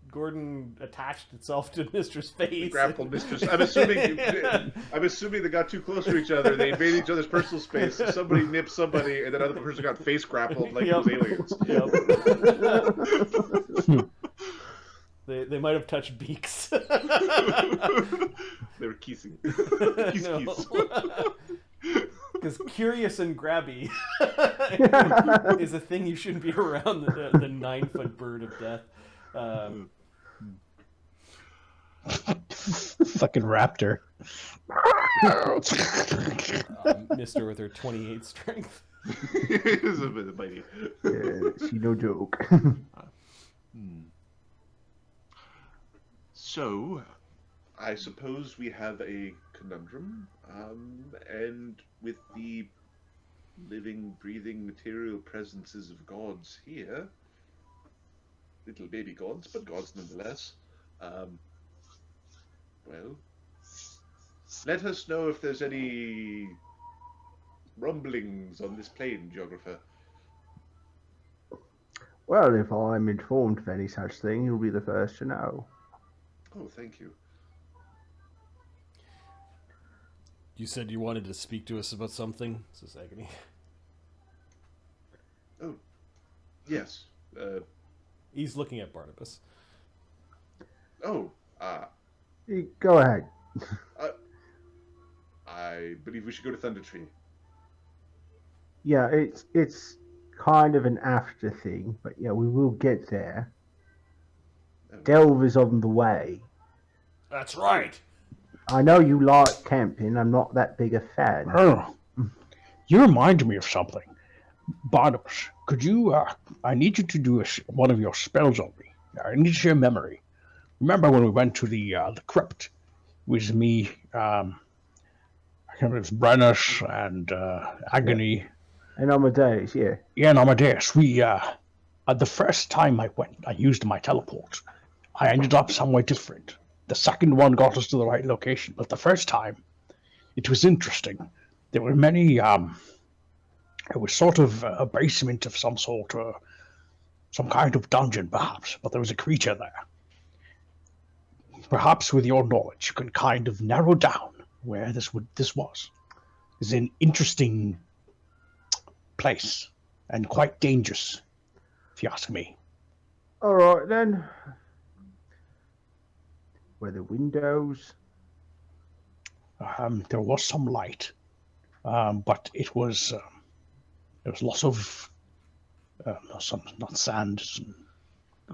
Gordon attached itself to Mistress' face. Grappled Mistress. I'm assuming they got too close to each other. They invaded each other's personal space. So somebody nipped somebody, and then another person got face grappled like those aliens. Yep. They might have touched beaks. They were kissing. Kiss. Because curious and grabby is a thing you shouldn't be around the 9-foot bird of death. Fucking raptor. Mister with her 28 strength. It is a bit bitey. Yeah, she no joke. So, I suppose we have a conundrum, and with the living, breathing, material presences of gods here, little baby gods, but gods nonetheless, well, let us know if there's any rumblings on this plane, geographer. Well, if I'm informed of any such thing, you'll be the first to know. Oh, thank you. You said you wanted to speak to us about something, says Agony. Oh, yes. He's looking at Barnabas. Oh, Go ahead. I believe we should go to Thunder Tree. Yeah, it's kind of an after thing, but yeah, we will get there. Delve is on the way. That's right. I know you like camping. I'm not that big a fan. Oh, you remind me of something. Barnabas, could you, I need you to do one of your spells on me. I need to share memory. Remember when we went to the crypt? It was me, I can't remember, it was Brennus and Agony. And Amadeus, yeah. Yeah, and Amadeus. We, the first time I went, I used my teleport. I ended up somewhere different. The second one got us to the right location, but the first time, it was interesting. There were many, it was sort of a basement of some sort, or some kind of dungeon, perhaps, but there was a creature there. Perhaps with your knowledge, you can kind of narrow down where this was. It's an interesting place, and quite dangerous, if you ask me. All right, then. Were the windows? There was some light, but it was there was lots of not sand, some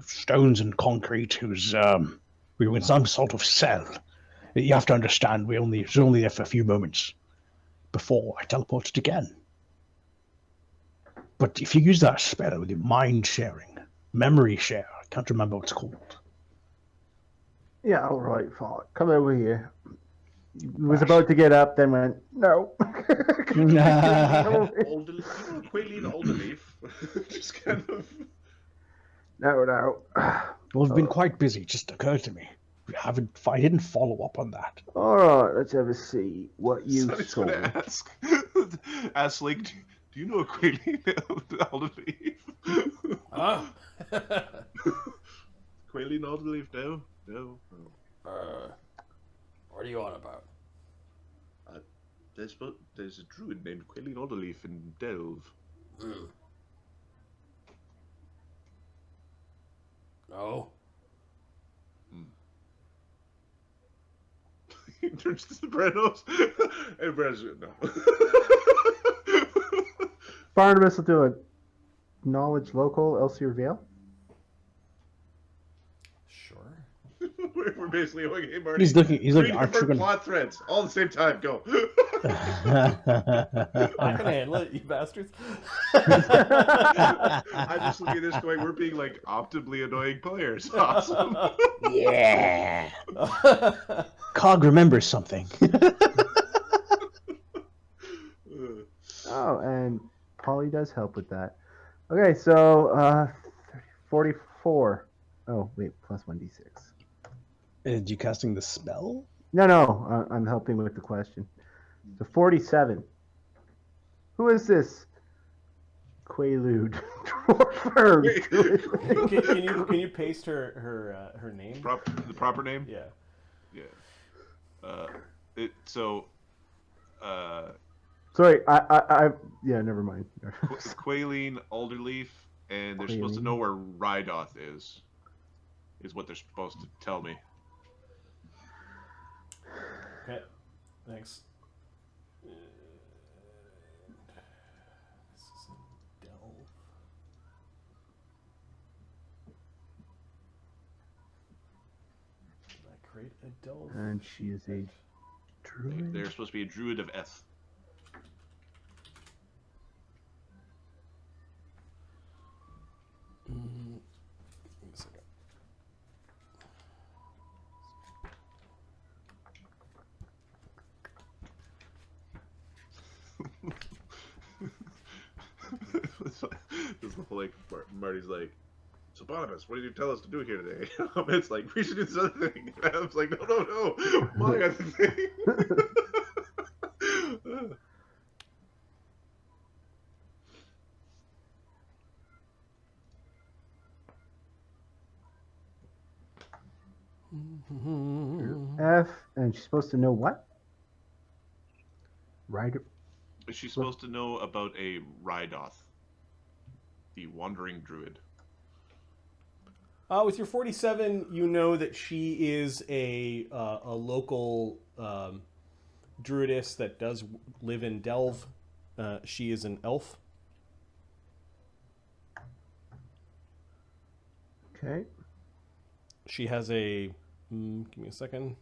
stones and concrete. It was we were in some sort of cell. You have to understand, it was only there for a few moments before I teleported again. But if you use that spell with your mind sharing, memory share, I can't remember what it's called. Yeah, all right, fine. Come over here. He was about to get up, then went, no. Quaileen Alderleaf. Just kind of. No. Well, we've been quite busy. It just occurred to me. I didn't follow up on that. All right, let's have a see what you saw. going to ask Slake, do you know a Quaileen Alderleaf? Huh? Quaileen Alderleaf? No. What are you on about? There's a druid named Quaileen Alderleaf in Delve. No. He turns to the Brennos, and Brennos no. Barnabas will do a knowledge local Elsier Vale. Sure. We're basically going, hey Marty. He's looking. Three different plot threads all at the same time. Go. I can handle it, you bastards. I'm just looking at this going, we're being like optimally annoying players. Awesome. Yeah. Cog remembers something. Oh, and Polly does help with that. Okay, so 44. Oh, wait, plus 1d6. Are you casting the spell? No, I'm helping with the question. So 47. Who is this? Quaalude. Can you paste her name? The proper name? Yeah. Sorry, I yeah, never mind. Quaileen Alderleaf, and they're supposed to know where Rydoth is what they're supposed to tell me. Okay, thanks. This is in Delve. Did I create a Delve? And she is a druid. They're supposed to be a druid of Eth. Give me a second. This is the whole, like, Marty's like, so Barnabas, what did you tell us to do here today? It's like, we should do this other thing. And I was like, no, my other thing. F, and she's supposed to know what? Rider. She's supposed to know about a Rydoth, the wandering druid. With your 47, you know that she is a local druidess that does live in Delve. She is an elf. Okay. She has a... give me a second.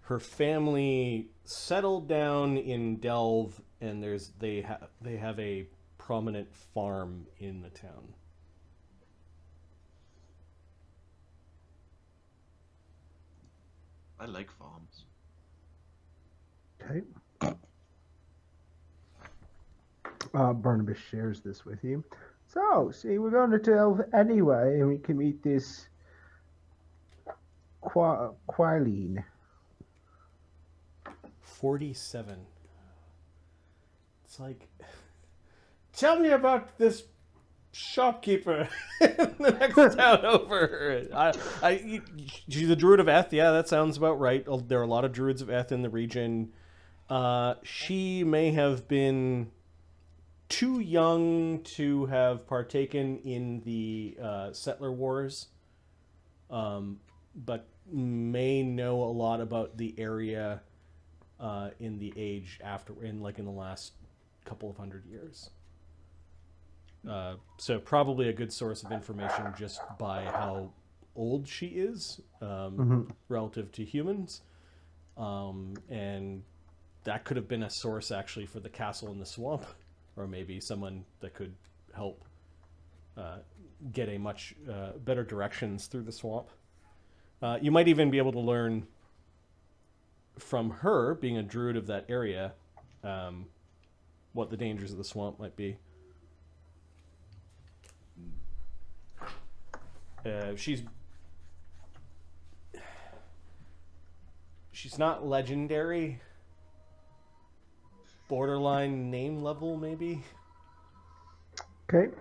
her family settled down in Delve, and they have a prominent farm in the town. I like farms. Okay. Barnabas shares this with you. So, see, we're going to Delve anyway, and we can meet this Quaileen. 47. It's like, tell me about this shopkeeper in the next town over. She's a druid of Eth. Yeah, that sounds about right. There are a lot of druids of Eth in the region. She may have been too young to have partaken in the settler wars, but may know a lot about the area in the age after, in the last couple of 100 years. So probably a good source of information just by how old she is relative to humans, and that could have been a source actually for the castle in the swamp, or maybe someone that could help get a much better directions through the swamp. You might even be able to learn from her, being a druid of that area, what the dangers of the swamp might be. She's not legendary. Borderline name level, maybe. Okay.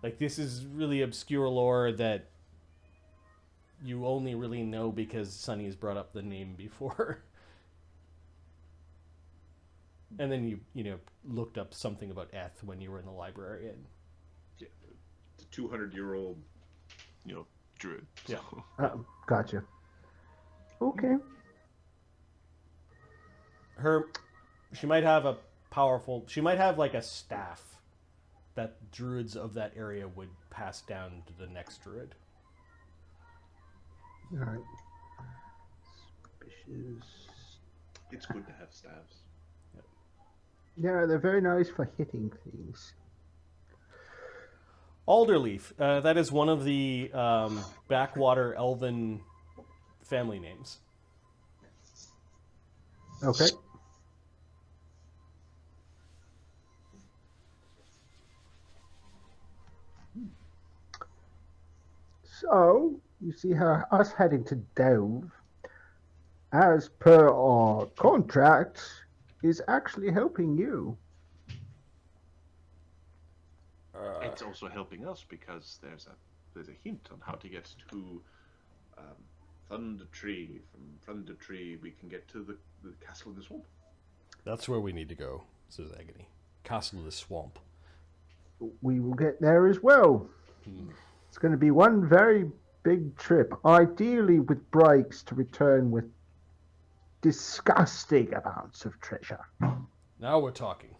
Like, this is really obscure lore that you only really know because Sunny's brought up the name before. And then you looked up something about Eth when you were in the library. And Yeah, it's a 200-year-old, druid. Yeah. Gotcha. Okay. She might have like a staff that druids of that area would pass down to the next druid. All right. Suspicious. It's good to have staves. Yeah, they're very nice for hitting things. Alderleaf, that is one of the backwater elven family names. Okay. So, you see how us heading to Delve, as per our contract, is actually helping you. It's also helping us because there's a hint on how to get to Thunder Tree. From Thunder Tree, we can get to the castle in the swamp. That's where we need to go, says Agony. Castle of the Swamp. We will get there as well. It's going to be one very big trip, ideally with breaks to return with disgusting amounts of treasure. Now we're talking.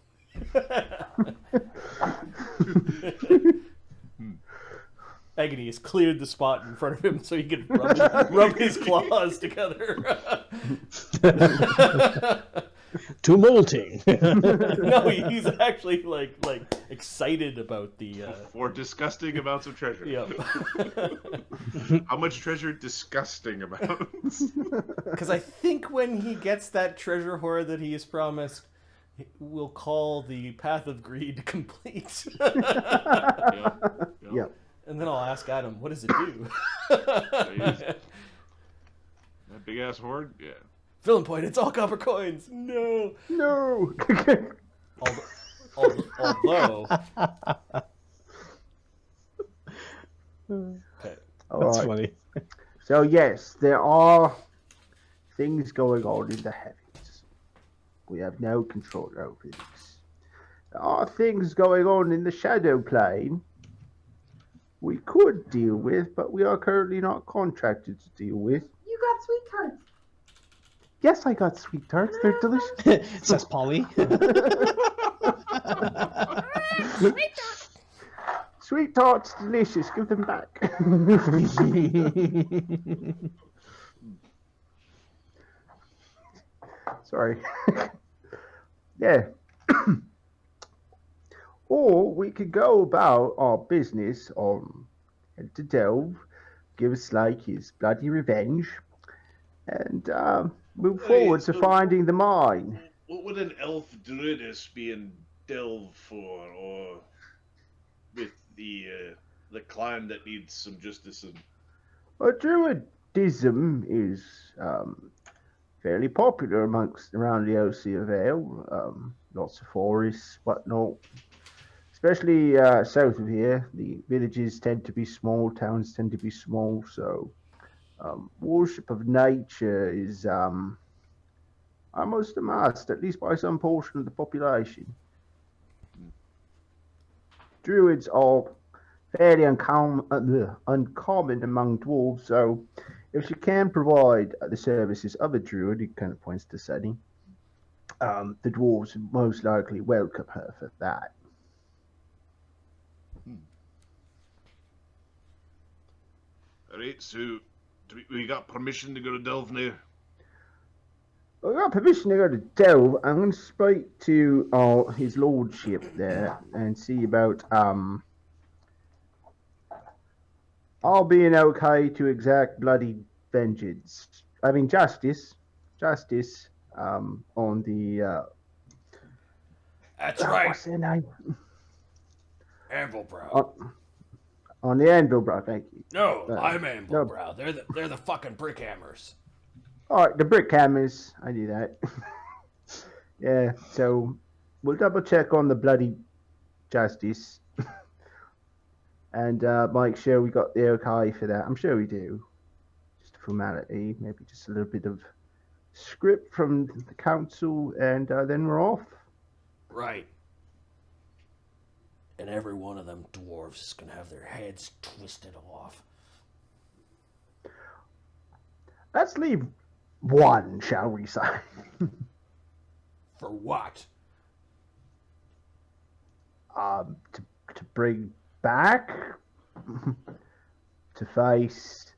Agony has cleared the spot in front of him so he can rub his claws together. Tumulting. No, he's actually like excited about the For disgusting amounts of treasure. Yep. How much treasure? Disgusting amounts. Because I think when he gets that treasure hoard that he has promised, we'll call the Path of Greed complete. Yep. And then I'll ask Adam, what does it do? That big ass hoard? Yeah. Villain point, it's all copper coins. No. No. Although. Okay. That's funny. So yes, there are things going on in the heavens. We have no control over this. There are things going on in the shadow plane we could deal with, but we are currently not contracted to deal with. You got sweet tarts. Yes, I got sweet tarts. They're delicious. Says Polly. Sweet tarts, delicious. Give them back. Sorry. Yeah. Or we could go about our business on head to Delve, give Slake his bloody revenge, and move Hey, forward to so finding the mine. what would an elf druidess be in Delve for, or with the clan that needs some justice? And Well, druidism is fairly popular amongst around the OC of Ale. Lots of forests, whatnot. Especially south of here, the villages tend to be small, towns tend to be small, so worship of nature is almost a must, at least by some portion of the population. Druids are fairly uncommon among dwarves, so if she can provide the services of a druid, it kind of points to Sunny, the dwarves would most likely welcome her for that. Alright, so we got permission to go to Delve now? I got permission to go to Delve. I'm going to speak to his lordship there and see about all being okay to exact bloody vengeance. I mean justice on the That's right, what's their name? Anvilbrow. On the Anvilbrow, thank you. No, I'm no. Anvilbrow. They're the fucking brickhammers. All right, the brick hammers. I knew that. Yeah, so we'll double check on the bloody justice and make sure we got the okay for that. I'm sure we do. Just a formality, maybe just a little bit of script from the council, and then we're off. Right. And every one of them dwarves is gonna have their heads twisted off. Let's leave one, shall we say? For what? To bring back, to face.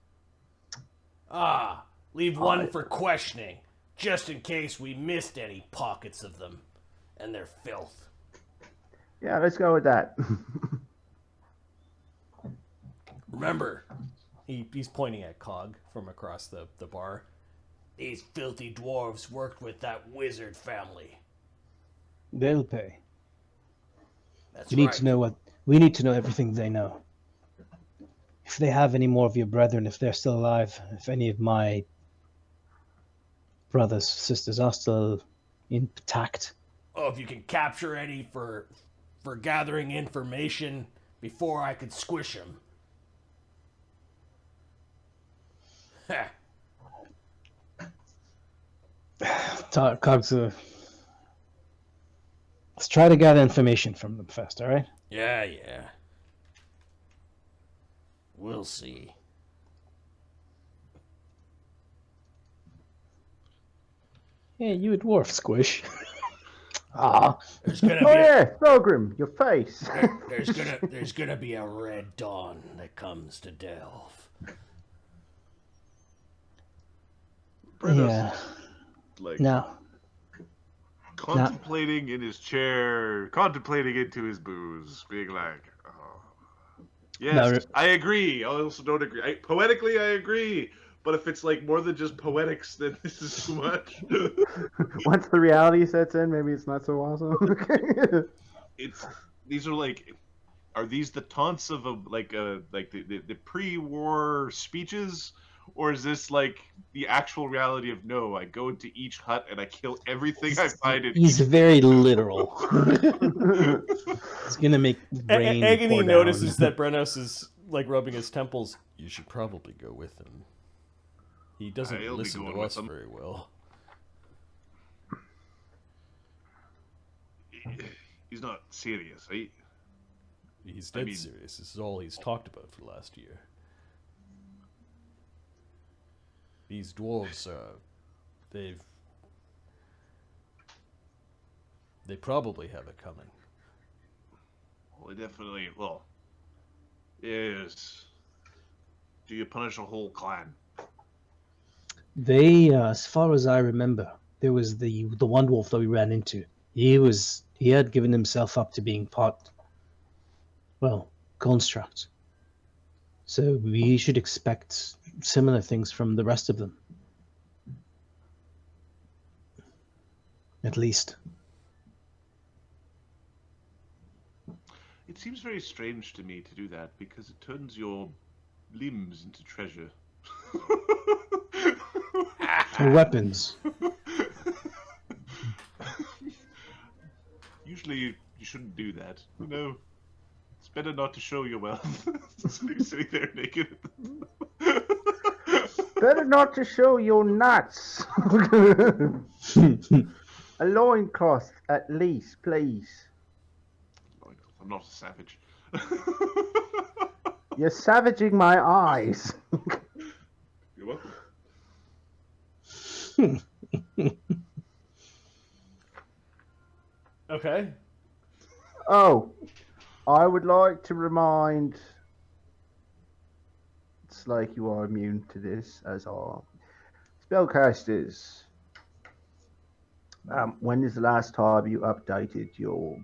Leave one for questioning, just in case we missed any pockets of them and their filth. Yeah, let's go with that. Remember, he's pointing at Cog from across the bar. These filthy dwarves worked with that wizard family. They'll pay. That's We need right. to know what we need to know everything they know. If they have any more of your brethren, if they're still alive, if any of my brothers, sisters are still intact. Oh, if you can capture any for gathering information before I could squish them. Cogs, let's try to gather information from them first, all right? Yeah. We'll see. Hey, you a dwarf, Squish. Ah, There's gonna Oh be yeah, Thorgrim, your face. there's gonna be a red dawn that comes to Delve. yeah. Like Now, contemplating in his chair, contemplating into his booze, being like, oh. Yes, I agree. I also don't agree. Poetically, I agree. But if it's like more than just poetics, then this is too much. Once the reality sets in, maybe it's not so awesome. These are like, are these the taunts of the pre-war speeches, or is this like the actual reality of no? I go into each hut and I kill everything I find. he's very literal. It's gonna make rain Agony pour down. notices that Brenos is like rubbing his temples. You should probably go with him. He doesn't I'll be listen going to with us him. very well. He's not serious, right? He's dead mean- serious. This is all he's talked about for the last year. These dwarves, they probably have it coming. Well, they definitely. Well, yes. Do you punish a whole clan? They, as far as I remember, There was the one wolf that we ran into. He had given himself up to being part, well, construct. So we should expect similar things from the rest of them. At least. It seems very strange to me to do that because it turns your limbs into treasure. Or weapons. Usually you shouldn't do that. You know, it's better not to show your wealth. Sitting there naked. Better not to show your nuts. A loincloth, at least, please. I'm not a savage. You're savaging my eyes. You're welcome. Okay. Oh, I would like to remind Slake you are immune to this, as are spellcasters. When is the last time you updated your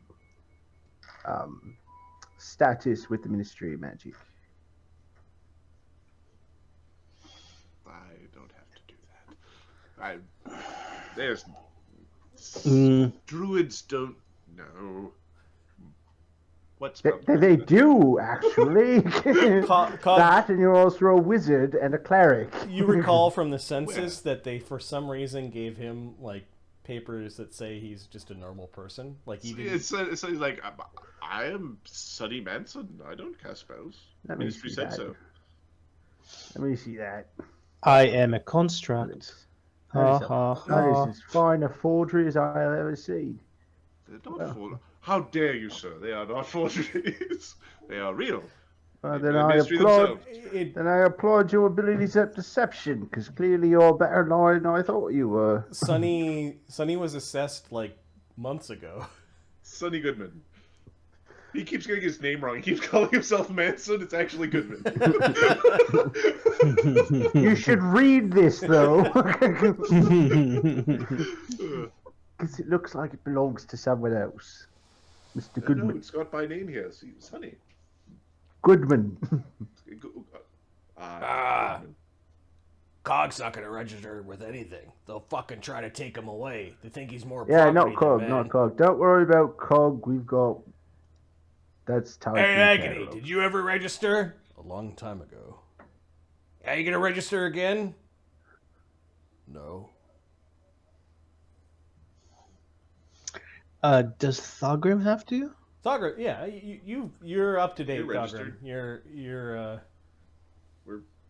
status with the Ministry of Magic? I don't have to do that. There's druids don't know what spell. They do, actually. That, and you're also a wizard and a cleric. You recall from the census that they, for some reason, gave him like papers that say he's just a normal person. Like he didn't. It's like I am Sonny Manson. I don't cast spells. Let me Ministry see said that. so. Let me see that. I am a construct. That is as fine a forgery as I have ever seen. They're not How dare you, sir? They are not forgeries. They are real. Then I applaud your abilities at deception, because clearly you're a better liar than I thought you were. Sonny was assessed like months ago. Sonny Goodman. He keeps getting his name wrong. He keeps calling himself Manson. It's actually Goodman. You should read this, though. Because it looks like it belongs to someone else. Mr. Goodman. No, it's got my name here. See, Sonny. Goodman. Cog's not going to register with anything. They'll fucking try to take him away. They think he's more Yeah, property not than Cog, man. not Cog. Don't worry about Cog. We've got... That's time. Hey, Agony, did you ever register? A long time ago. Are you going to register again? No. Does Thogrim have to? Thogrim, yeah, you're up to date, You're Thogrim. registered. You're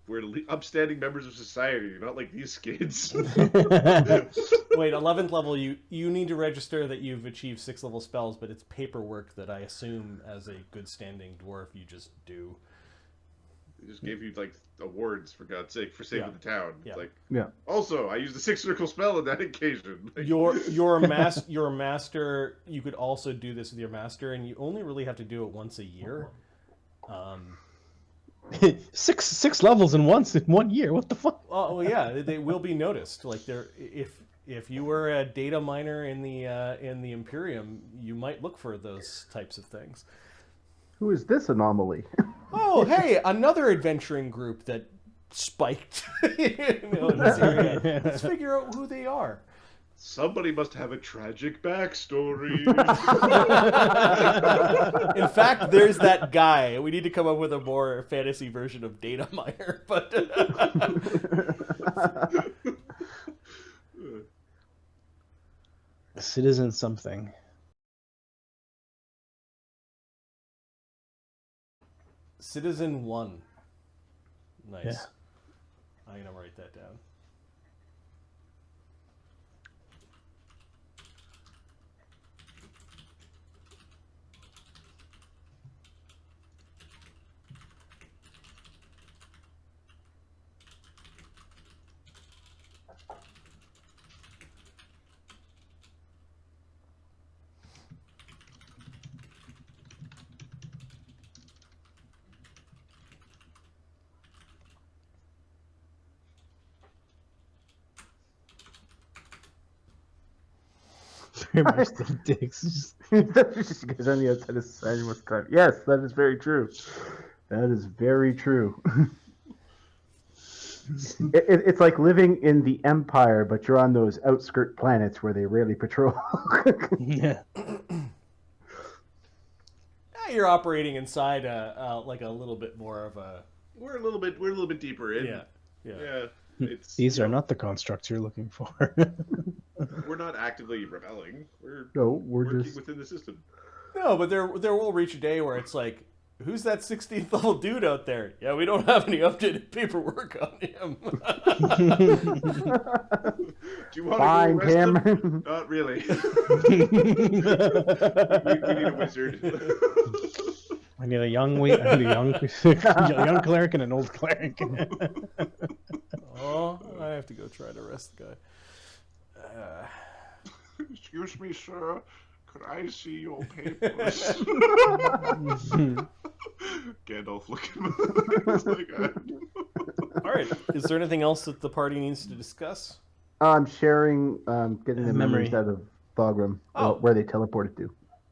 We're upstanding members of society, not like these kids. Wait, 11th level, you need to register that you've achieved 6th level spells, but it's paperwork that I assume as a good standing dwarf you just do. They just gave you like awards, for God's sake, for saving the town. Yeah. Like, Yeah. Also, I used the 6 circle spell on that occasion. Like, Your master, you could also do this with your master, and you only really have to do it once a year. Six levels in 1 year. What the fuck? Oh yeah, they will be noticed. Like if you were a data miner in the Imperium, you might look for those types of things. Who is this anomaly? Oh, hey, another adventuring group that spiked in this area. Let's figure out who they are. somebody must have a tragic backstory. In fact, there's that guy. We need to come up with a more fantasy version of data miner, but Citizen something. Citizen 1. Nice. Yeah. I'm gonna write that down. very much still dicks. You guys on the outside of society most of the time. Yes, that is very true. That is very true. It's like living in the Empire, but you're on those outskirt planets where they rarely patrol. Yeah. You're operating inside like a little bit more of a We're a little bit deeper in. yeah. Yeah. It's These are not the constructs you're looking for. we're not actively rebelling. We're No, we're working just within the system. No, but there will reach a day where it's like, who's that 16th level dude out there? Yeah, we don't have any updated paperwork on him. Do you want find to go arrest him? him. Not really. we need a wizard. I need a young young cleric and an old cleric. Oh, I have to go try to arrest the guy. Excuse me, sir. Could I see your papers? Gandalf looking. It's like, All right. Is there anything else that the party needs to discuss? I'm sharing, getting the Memory. memories out of Thogrim, Oh. where they teleported to.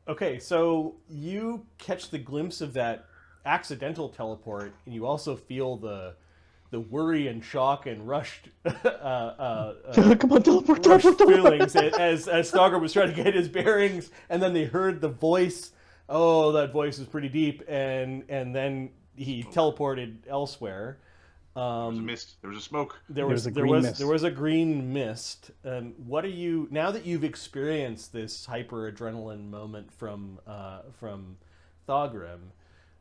Okay, so you catch the glimpse of that accidental teleport, and you also feel the worry and shock and rushed Come on, teleport, rushed teleport, teleport. feelings as Stogger was trying to get his bearings, and then they heard the voice. Oh, that voice is pretty deep, and then he teleported elsewhere. there was a mist. There was a smoke. There was was a green mist. there was a green mist. What are you now that you've experienced this hyper adrenaline moment from Thogrim?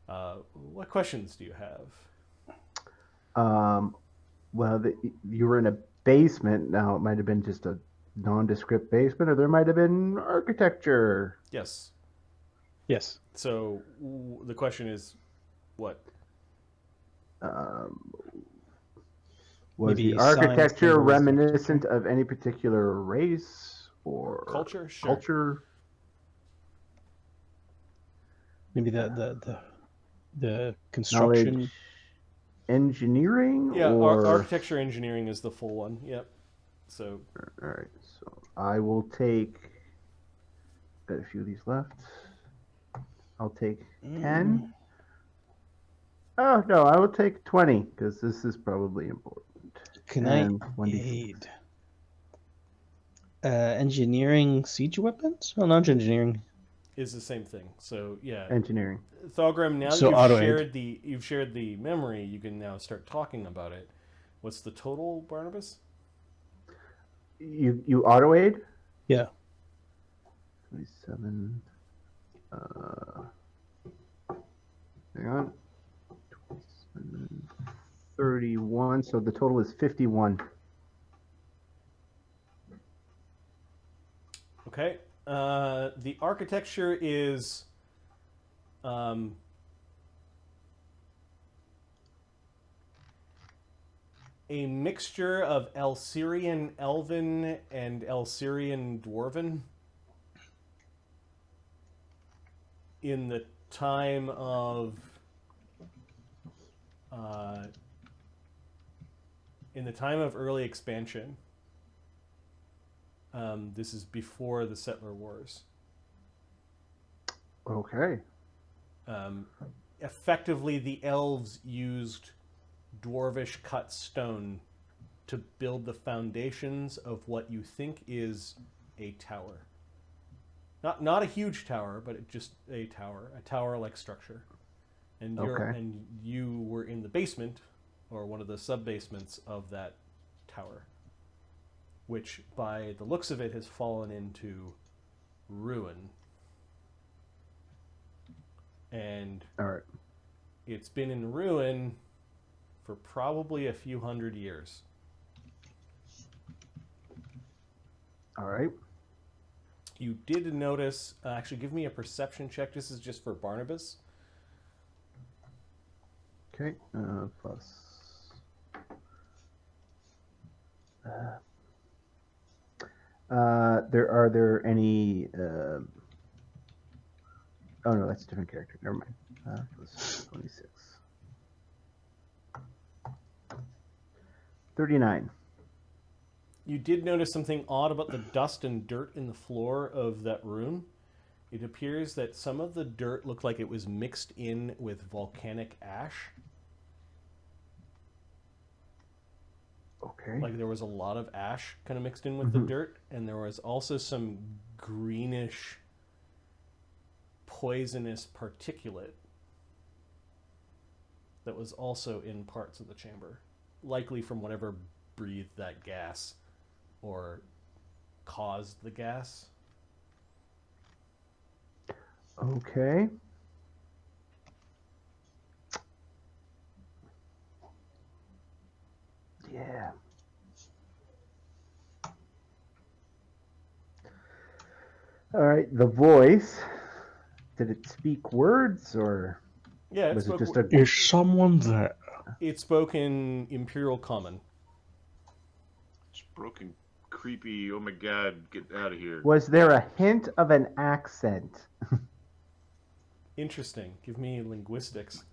What questions do you have? Well, you were in a basement. Now, it might have been just a nondescript basement, or there might have been architecture. Yes. Yes. So the question is, what? Was Maybe the science architecture tables. reminiscent of any particular race or Culture? Sure. culture? Maybe the construction. Knowledge? Engineering? Yeah, or... architecture engineering is the full one. Yep. So All right, so I will take. Got a few of these left. I'll take 10. Oh no, I will take 20 because this is probably important. Can And I 1d6. aid? Engineering siege weapons? Well, not engineering. is the same thing. So yeah, Engineering. Thogrim. Now So that auto-aid. you've shared the memory, you can now start talking about it. What's the total, Barnabas? You auto aid? Yeah. 27. Hang on. 27, 31. So the total is 51. Okay. The architecture is a mixture of Elsyrian Elven and Elsyrian Dwarven in the time of early expansion. This is before the Settler Wars. Okay. Effectively, the elves used dwarvish cut stone to build the foundations of what you think is a tower. Not a huge tower, but just a tower-like structure. And you were in the basement, or one of the sub-basements of that tower, which, by the looks of it, has fallen into ruin. And All right. it's been in ruin for probably a few hundred years. All right. You did notice, actually give me a perception check. This is just for Barnabas. Okay. Plus. Are there any? Oh no, that's a different character. Never mind. Plus 26. 39. You did notice something odd about the dust and dirt in the floor of that room. It appears that some of the dirt looked like it was mixed in with volcanic ash. Okay. Like there was a lot of ash kind of mixed in with the dirt, and there was also some greenish, poisonous particulate that was also in parts of the chamber, likely from whatever breathed that gas or caused the gas. Okay. Yeah. All right. The voice. Did it speak words, or Yeah, was it just a? Is someone there? it spoke in Imperial Common. It's broken, creepy. Oh my god, get out of here. Was there a hint of an accent? Interesting. Give me linguistics.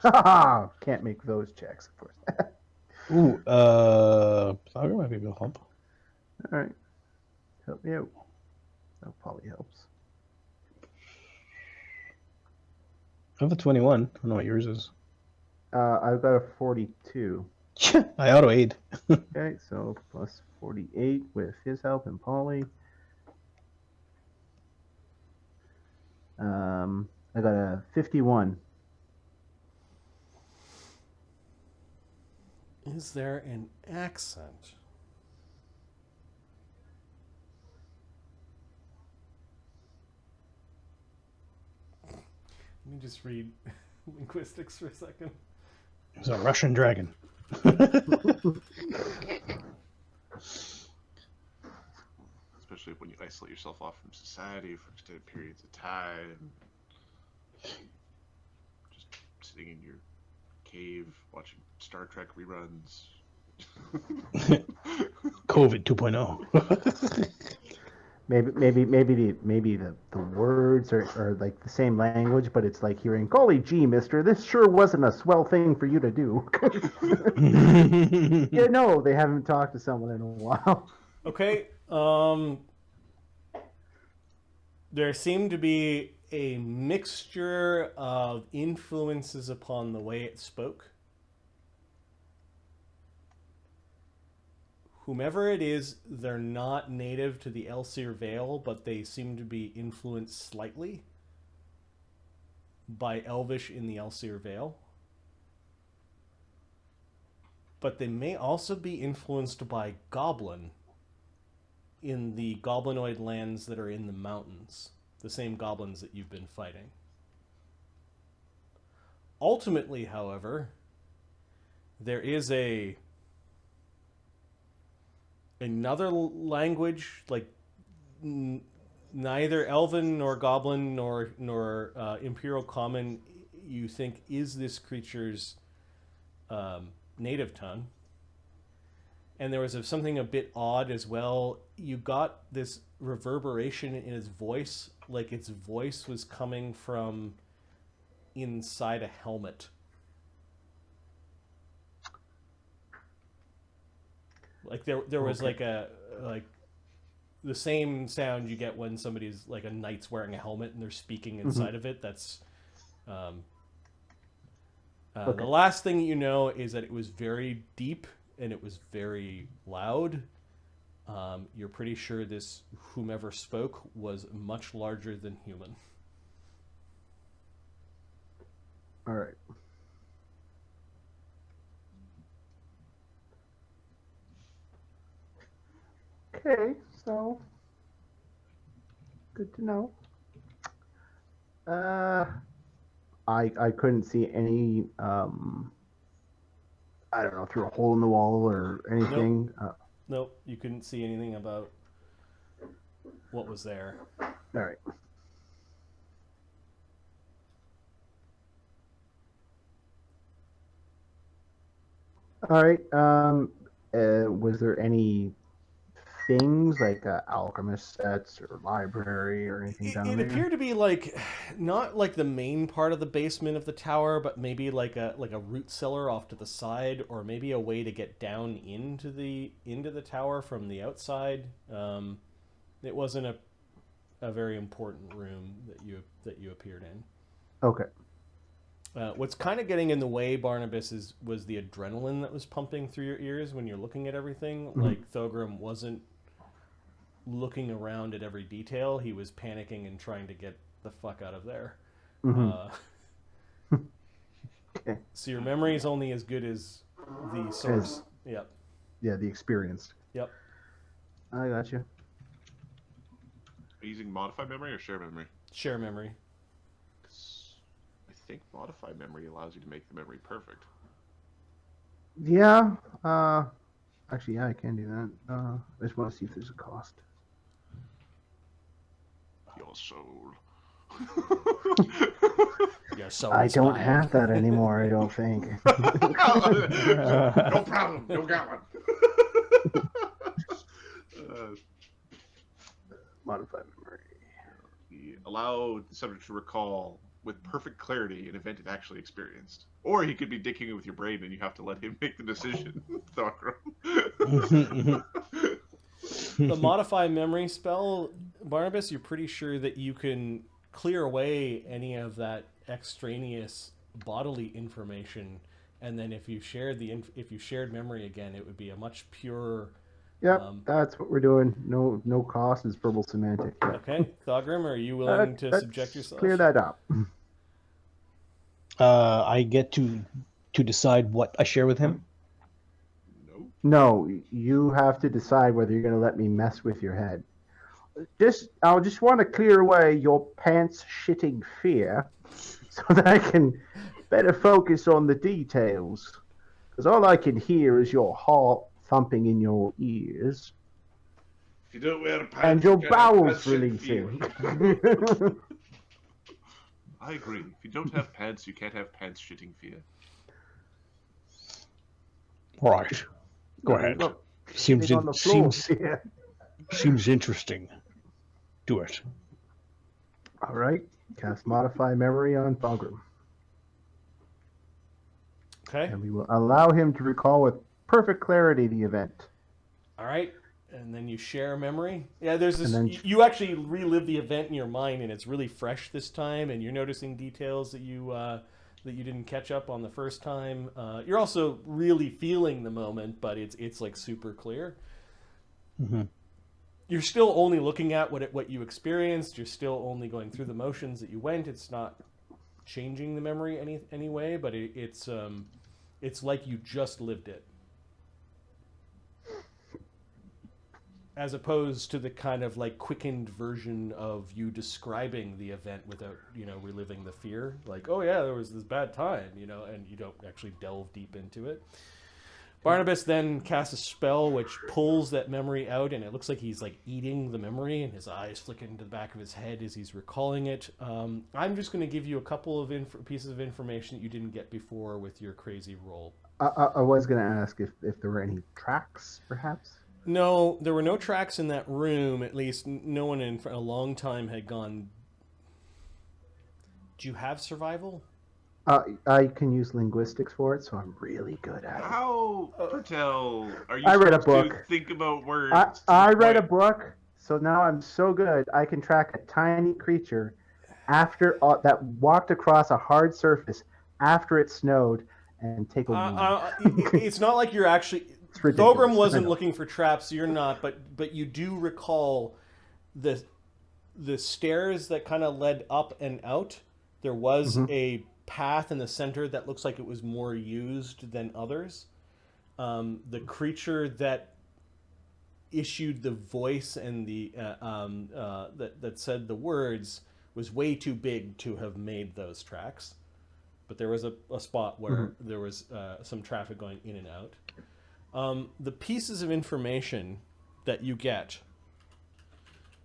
Haha! Can't make those checks, of course. Ooh, Planar might be able to help. All right. Help me out. That probably helps. I have a 21. I don't know what yours is. I've got a 42. I auto-aid. Okay, so plus 48 with his help and Polly. I got a 51. Is there an accent? Let me just read linguistics for a second. It's a Russian dragon. Especially when you isolate yourself off from society for extended periods of time. Just sitting in your cave watching Star Trek reruns. COVID 2.0. Maybe the words are like the same language, but it's like hearing, "Golly gee, mister, this sure wasn't a swell thing for you to do." Yeah, no, they haven't talked to someone in a while. Okay. There seemed to be a mixture of influences upon the way it spoke. Whomever it is, they're not native to the Elsyr Vale, but they seem to be influenced slightly by Elvish in the Elsyr Vale. But they may also be influenced by Goblin in the goblinoid lands that are in the mountains. The same goblins that you've been fighting. Ultimately, however, there is another language, like neither Elven nor Goblin nor Imperial Common, you think is this creature's native tongue. And there was something a bit odd as well. You got this reverberation in his voice, like its voice was coming from inside a helmet. Like there was like the same sound you get when somebody's like a knight's wearing a helmet and they're speaking inside of it. That's the last thing you know is that it was very deep and it was very loud. You're pretty sure this whomever spoke was much larger than human. All right. Okay, so good to know. I couldn't see any I don't know, through a hole in the wall or anything. Nope, you couldn't see anything about what was there. All right. All right. Was there any things like alchemist sets or library or anything down It there? appeared to be like not like the main part of the basement of the tower, but maybe like a root cellar off to the side, or maybe a way to get down into the tower from the outside. It wasn't a very important room that you appeared in. Okay. What's kind of getting in the way, Barnabas, was the adrenaline that was pumping through your ears when you're looking at everything. Mm-hmm. Like Thogrim wasn't looking around at every detail. He was panicking and trying to get the fuck out of there. Mm-hmm. Okay. So your memory is only as good as the source. Yep. Yeah, the experience. Yep. I got you. Are you using modified memory or share memory? Share memory. I think modified memory allows you to make the memory perfect. Yeah. Actually, yeah, I can do that. I just want to see if there's a cost. Your soul. Your soul I is don't mine. have that anymore, I don't think. No problem. You got one. Modified memory. Allow the subject to recall with perfect clarity an event it actually experienced. Or he could be dicking it with your brain and you have to let him make the decision. The modify memory spell, Barnabas, you're pretty sure that you can clear away any of that extraneous bodily information, and then if you shared memory again, it would be a much purer. Yep, that's what we're doing. No cost is verbal semantic. Okay, Thogrim, are you willing to subject yourself? Clear that up. I get to decide what I share with him. No, you have to decide whether you're going to let me mess with your head. I'll just want to clear away your pants shitting fear so that I can better focus on the details. Because all I can hear is your heart thumping in your ears. If you don't wear pants, And your you can't have bowels shit releasing. fear. I agree. If you don't have pants, you can't have pants shitting fear. All right. Go ahead. Look, Seems on the floor. seems interesting. Do it. All right. Cast modify memory on Thogrim. Okay. And we will allow him to recall with perfect clarity the event. All right. And then you share memory. Yeah, there's this. And then- You actually relive the event in your mind, and it's really fresh this time. And you're noticing details that you didn't catch up on the first time. You're also really feeling the moment, but it's like super clear. Mm-hmm. You're still only looking at what you experienced. You're still only going through the motions that you went. It's not changing the memory any way, but it's like you just lived it. As opposed to the kind of like quickened version of you describing the event without, reliving the fear. Like, oh yeah, there was this bad time, and you don't actually delve deep into it. Barnabas then casts a spell which pulls that memory out, and it looks like he's like eating the memory, and his eyes flick into the back of his head as he's recalling it. I'm just going to give you a couple of pieces of information that you didn't get before with your crazy roll. I was going to ask if there were any tracks, perhaps? No, there were no tracks in that room. At least no one in a long time had gone. Do you have survival? I can use linguistics for it, so I'm really good at it. How, Patel, are you I read a supposed book. to think about words? I read a book, so now I'm so good. I can track a tiny creature after that walked across a hard surface after it snowed and take a wound. It's not like you're actually. ridiculous. Thogrim wasn't looking for traps. You're not, but you do recall the stairs that kind of led up and out. There was a path in the center that looks like it was more used than others. The creature that issued the voice and the that said the words was way too big to have made those tracks. But there was a spot where there was some traffic going in and out. The pieces of information that you get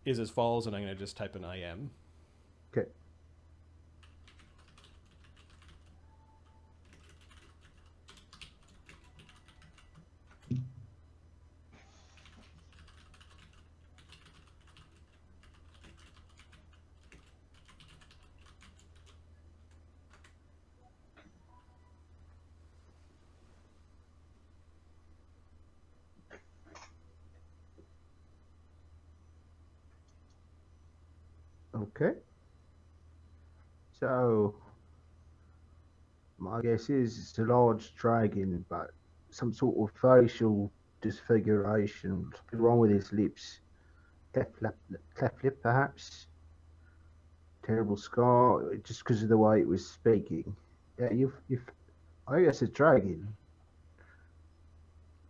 is as follows, and I'm going to just type in IM. Okay. Okay. So, my guess is it's a large dragon, but some sort of facial disfiguration. Something wrong with his lips. Cleft lip, perhaps. Terrible scar, just because of the way it was speaking. Yeah, I guess it's dragon.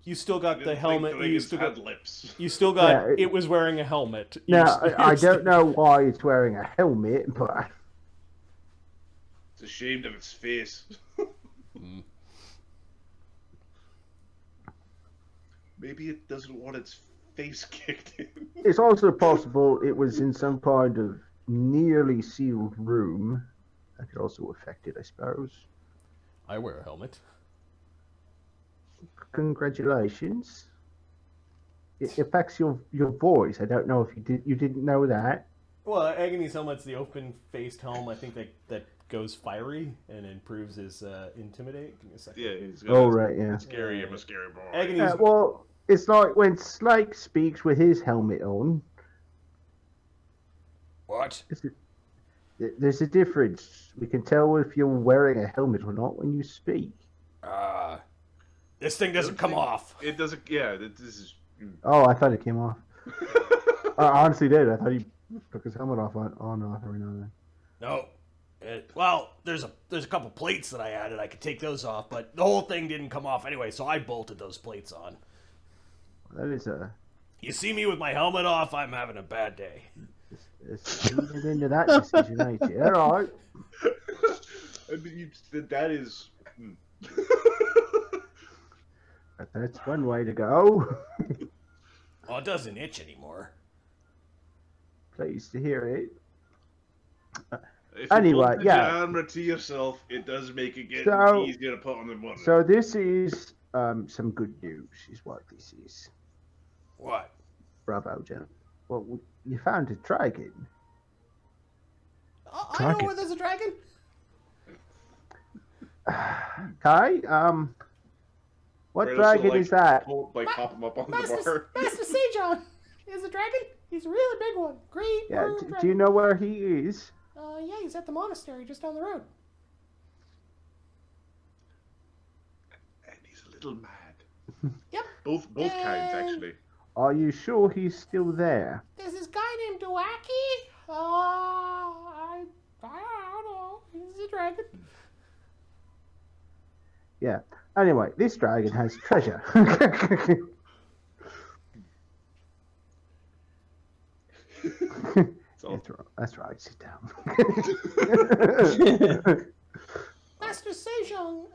You still got the Didn't helmet. think You dragons still had got. lips. You still got. Yeah, It was wearing a helmet. Now, I don't know why it's wearing a helmet, but It's ashamed of its face. Maybe it doesn't want its face kicked in. it's also possible it was in some kind of nearly sealed room. That could also affect it, I suppose. I wear a helmet. Congratulations. It affects your voice. I don't know if you didn't know that. Well, Agony's helmet's the open-faced helm. I think that goes fiery and improves his intimidate. Give me a second. Yeah, he's Oh right, yeah. scary. I'm a scary boy. Agony's Well, it's like when Slake speaks with his helmet on. what? There's a difference. We can tell if you're wearing a helmet or not when you speak. This thing doesn't come off. It doesn't. Yeah, this is. Oh, I thought it came off. I honestly did. I thought he took his helmet off on off every now and then. No. Well, there's a couple plates that I added. I could take those off, but the whole thing didn't come off anyway, so I bolted those plates on. That is a. You see me with my helmet off, I'm having a bad day. Let's lead into that decision, ain't you? All right. I mean, that is. That's one way to go. Well, it doesn't itch anymore. Pleased to hear it. If Anyway, you put the genre to yourself, it does make it get easier to put on the button. So this is some good news, is what this is. What? Bravo, Jen. Well, you found a dragon. I know where there's a dragon. Kai, what Right, dragon also, is that? Pop him up on the Master bar. Sejon is a dragon. He's a really big one. Great. Yeah, blue do dragon. you know where he is? Yeah, he's at the monastery just down the road. And he's a little mad. Yep. Both kinds, actually. Are you sure he's still there? There's this guy named Doaki. I don't know. He's a dragon. Yeah. Anyway, this dragon has treasure. That's right. Sit down. Master Sejong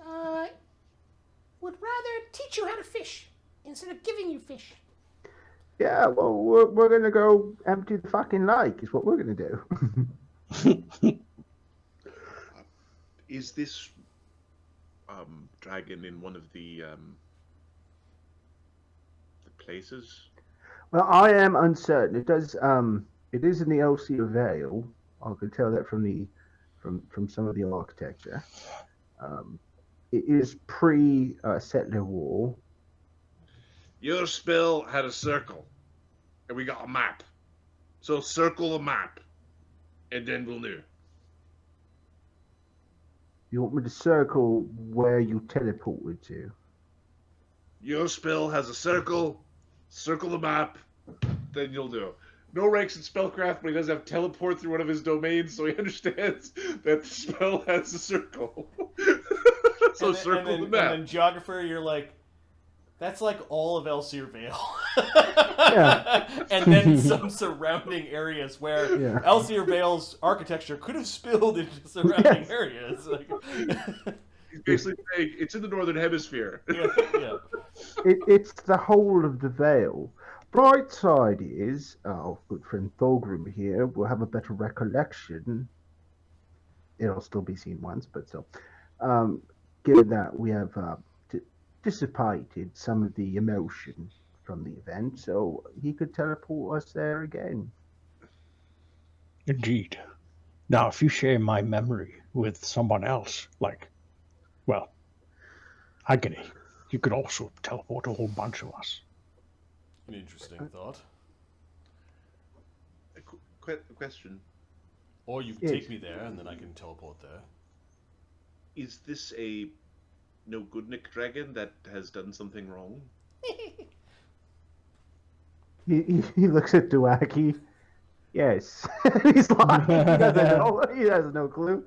would rather teach you how to fish instead of giving you fish. Yeah, well, we're gonna go empty the fucking lake. Is what we're gonna do. Is this dragon in one of the places? Well, I am uncertain. It does. It is in the LC Vale. I can tell that from some of the architecture. It is pre-settler war. Your spell had a circle, and we got a map. So circle the map, and then we'll know. You want me to circle where you teleported to? Your spell has a circle. Circle the map, then you'll know. No ranks in spellcraft, but he does have teleport through one of his domains, so he understands that the spell has a circle. So circle the map. And then geographer, you're like, that's like all of Elsear Vale. Yeah. And then some surrounding areas where Elsear Vale's architecture could have spilled into surrounding areas. Like, He's basically saying it's in the northern hemisphere. yeah. It's the whole of the Vale. Bright side is, our good friend Thorgrim here will have a better recollection. It'll still be seen once, but still. Given that we have dissipated some of the emotion from the event, so he could teleport us there again. Indeed. Now, if you share my memory with someone else, like, well, Agony, you could also teleport a whole bunch of us. An interesting thought. Question. Or you can take me there, and then I can teleport there. Is this a no good Nick dragon that has done something wrong? He looks at Doaki. Yes. He's lying. He doesn't know. He has no clue.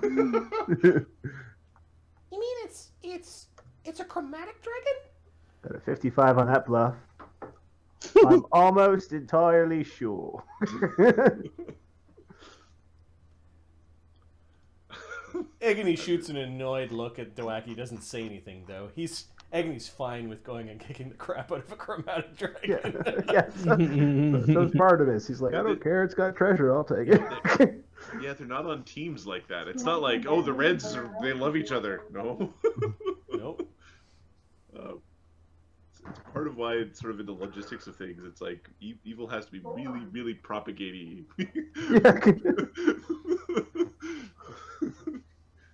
You mean it's a chromatic dragon? Got a 55 on that bluff. I'm almost entirely sure. Agony shoots an annoyed look at Doaki. Doesn't say anything though. Agony's fine with going and kicking the crap out of a chromatic dragon. Yeah. That's part of it. He's like, I don't care. It's got treasure. I'll take it. Yeah, they're not on teams like that. It's not like, oh, the Reds they love each other. No. Nope. It's part of why it's sort of in the logistics of things. It's like evil has to be really, really propagating.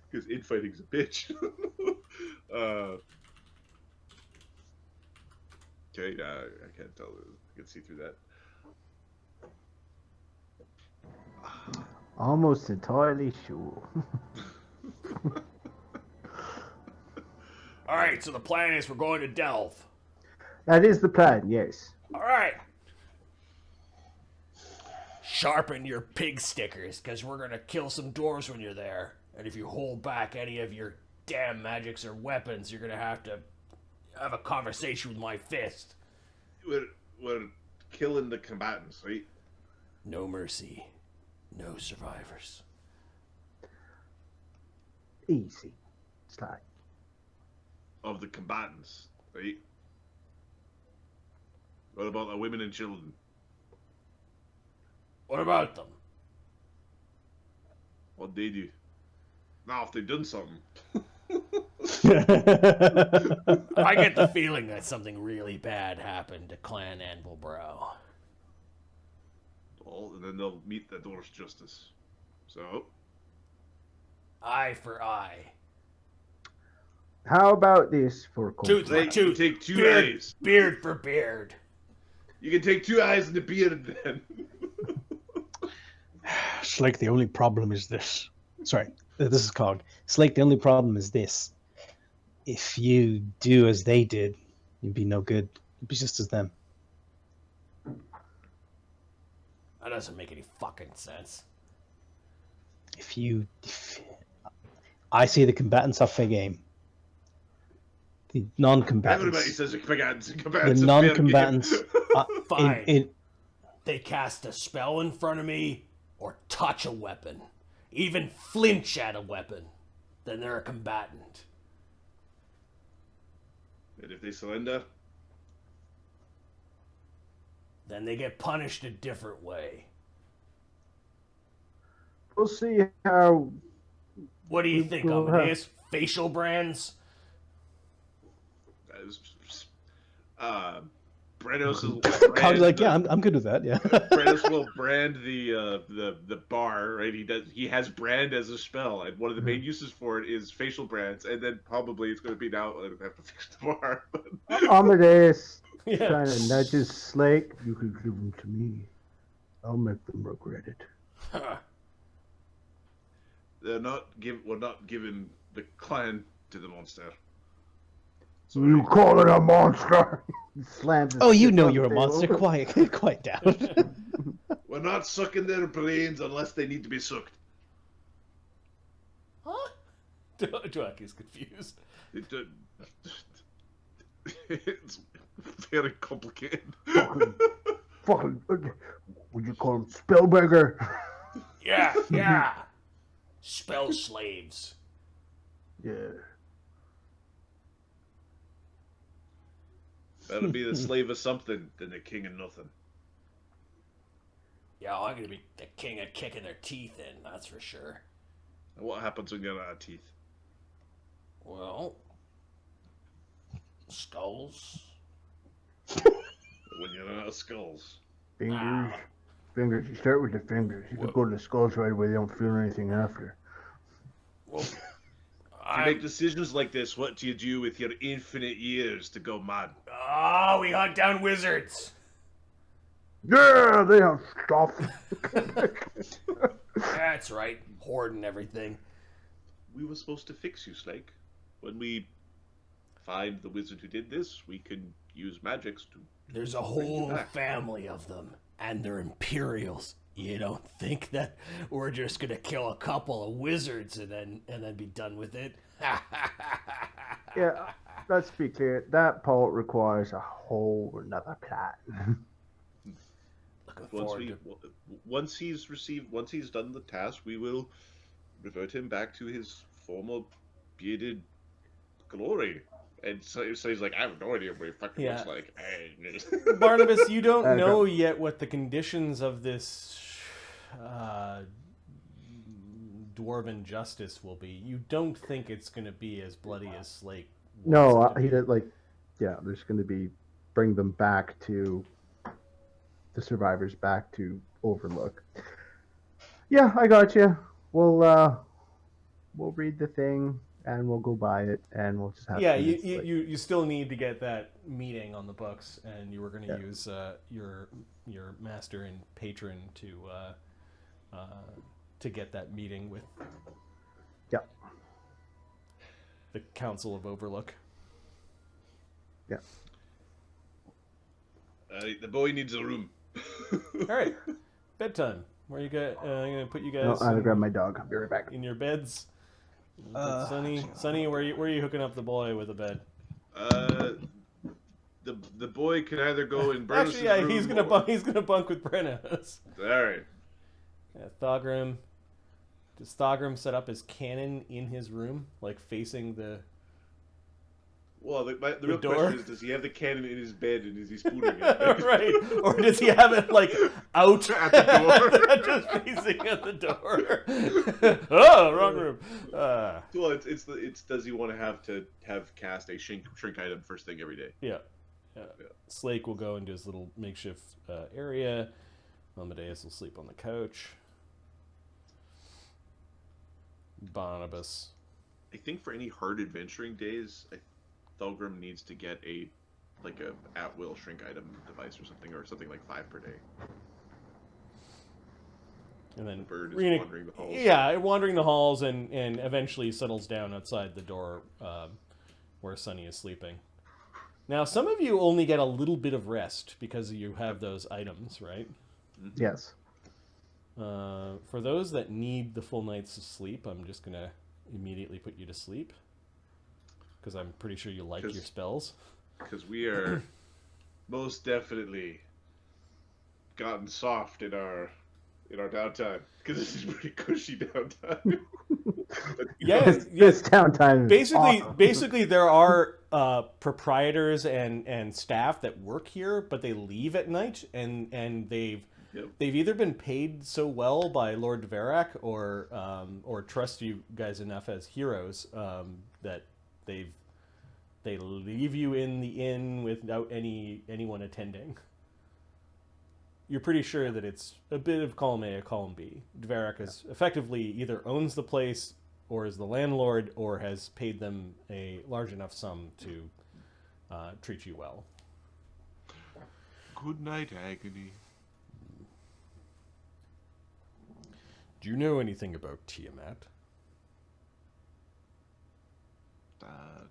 Because infighting's a bitch. Okay, I can't tell. I can see through that. Almost entirely sure. All right, so the plan is we're going to Delve. That is the plan, yes. All right. Sharpen your pig stickers, because we're going to kill some dwarves when you're there. And if you hold back any of your damn magics or weapons, you're going to have a conversation with my fist. We're killing the combatants, right? No mercy. No survivors. Easy. It's like... Of the combatants, right? What about the women and children? What about them? What they do? Now, if they've done something. I get the feeling that something really bad happened to Clan Anvilbrow. Well, and then they'll meet the dwarf's justice. So? Eye for eye. How about this for Tooth for You tooth. take two Beard, eyes. beard for beard. You can take 2 eyes and a beard then. Slake, the only problem is this. Sorry, this is Cog. Slake, the only problem is this. If you do as they did, you'd be no good. You'd be just as them. That doesn't make any fucking sense. If I see the combatants are fair game. The non-combatants. Everybody says combatants. The non-combatants. Fine. They cast a spell in front of me, or touch a weapon, even flinch at a weapon, then they're a combatant. And if they surrender? Then they get punished a different way. We'll see how... What do you think, Amadeus? Facial brands? Bredos will Cog's like, yeah, I'm good with that. Yeah. Bredos will brand the bar, right? He has brand as a spell, and one of the main uses for it is facial brands, and then probably it's going to be now I have to fix the bar. Amadeus Yeah. trying to nudge his Slake. You can give them to me. I'll make them regret it. We're not giving the clan to the monster. You call it a monster? He slams his Oh, you fist know on you're the a monster. table. Quiet down. We're not sucking their brains unless they need to be sucked. Huh? Doaki's confused. It's very complicated. Fucking, would you call him Spellbreaker? Yeah. Spell slaves. Yeah. Better be the slave of something than the king of nothing. Yeah, I'm gonna be the king of kicking their teeth in, that's for sure. And what happens when you're out of teeth? Well, skulls. When you're out of skulls. Fingers. Fingers. You start with the fingers. You could go to the skulls right away. They don't feel anything after. Well, To make decisions like this, what do you do with your infinite years to go mad? we hunt down wizards. Yeah, they have stuff. That's right, hoarding everything. We were supposed to fix you, Slake. When we find the wizard who did this, we can use magics to... There's a bring you whole back. family of them, and they're Imperials. You don't think that we're just gonna kill a couple of wizards and then be done with it? Yeah, let's be clear. That poet requires a whole another plot. Looking Once forward once he's done the task, we will revert him back to his former bearded glory. And so he's like, I have no idea what he fucking Yeah. looks like. Barnabas, you don't I know don't- yet what the conditions of this dwarven justice will be. You don't think it's going to be as bloody as Slake. No, wants it to he be. did like, yeah. There's going to be bring them back to the survivors back to Overlook. Yeah, I got you. We'll read the thing and we'll go buy it and we'll just have. Yeah, to you still need to get that meeting on the books, and you were going to Yeah. use your master and patron to get that meeting with Yeah. the Council of Overlook. Yeah. The boy needs a room. All right, bedtime. Where you got? I'm gonna put you No, guys I'm gonna grab my dog. I'll be right back. in your beds. Sonny, where you hooking up the boy with a bed? The boy can either go in Bernus's Actually, yeah, room he's gonna or... bunk. He's gonna bunk with Brenna. All right. Yeah, Thogrim. Does Thogrim set up his cannon in his room, like facing the? Well, the real door? question is, does he have the cannon in his bed and is he spooning it? Right, or does he have it like out At the door. just facing at the door? Oh, wrong room. Well, it's does he want to have cast a shrink item first thing every day? Yeah. Slake will go into his little makeshift area. Amadeus will sleep on the couch. Barnabas. I think for any hard adventuring days, Thulgrim needs to get a at-will shrink item device or something like 5 per day. And then The bird is we're gonna- wandering the halls. Yeah, wandering the halls and eventually settles down outside the door where Sunny is sleeping. Now, some of you only get a little bit of rest because you have those items, right? Yes. For those that need the full night's sleep, I'm just going to immediately put you to sleep. Because I'm pretty sure you like your spells. Because we are most definitely gotten soft in our downtime. Because this is pretty cushy downtime. Yes, This downtime. Is awesome. Basically, there are proprietors and staff that work here, but they leave at night, and they've either been paid so well by Lord Dverak or trust you guys enough as heroes that they leave you in the inn without anyone attending. You're pretty sure that it's a bit of column A, a column B. Dverak is effectively either owns the place or is the landlord or has paid them a large enough sum to treat you well. Good night, Agony. Do you know anything about Tiamat?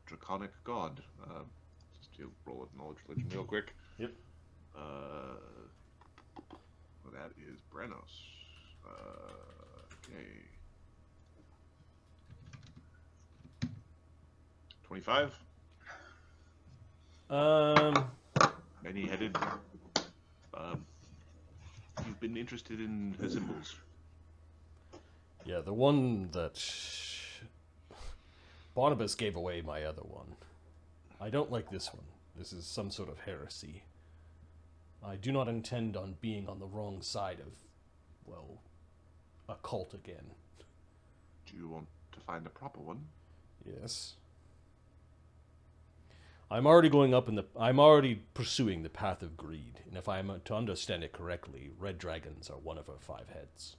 Draconic god. Just roll a knowledge religion real quick. Yep. Well, that is Brenos. Okay. 25. Many-headed. You've been interested in her symbols. Yeah, the one that Barnabas gave away my other one. I don't like this one. This is some sort of heresy. I do not intend on being on the wrong side of, well, a cult again. Do you want to find a proper one? Yes. I'm already pursuing the path of greed, and if I am to understand it correctly, red dragons are one of her 5 heads.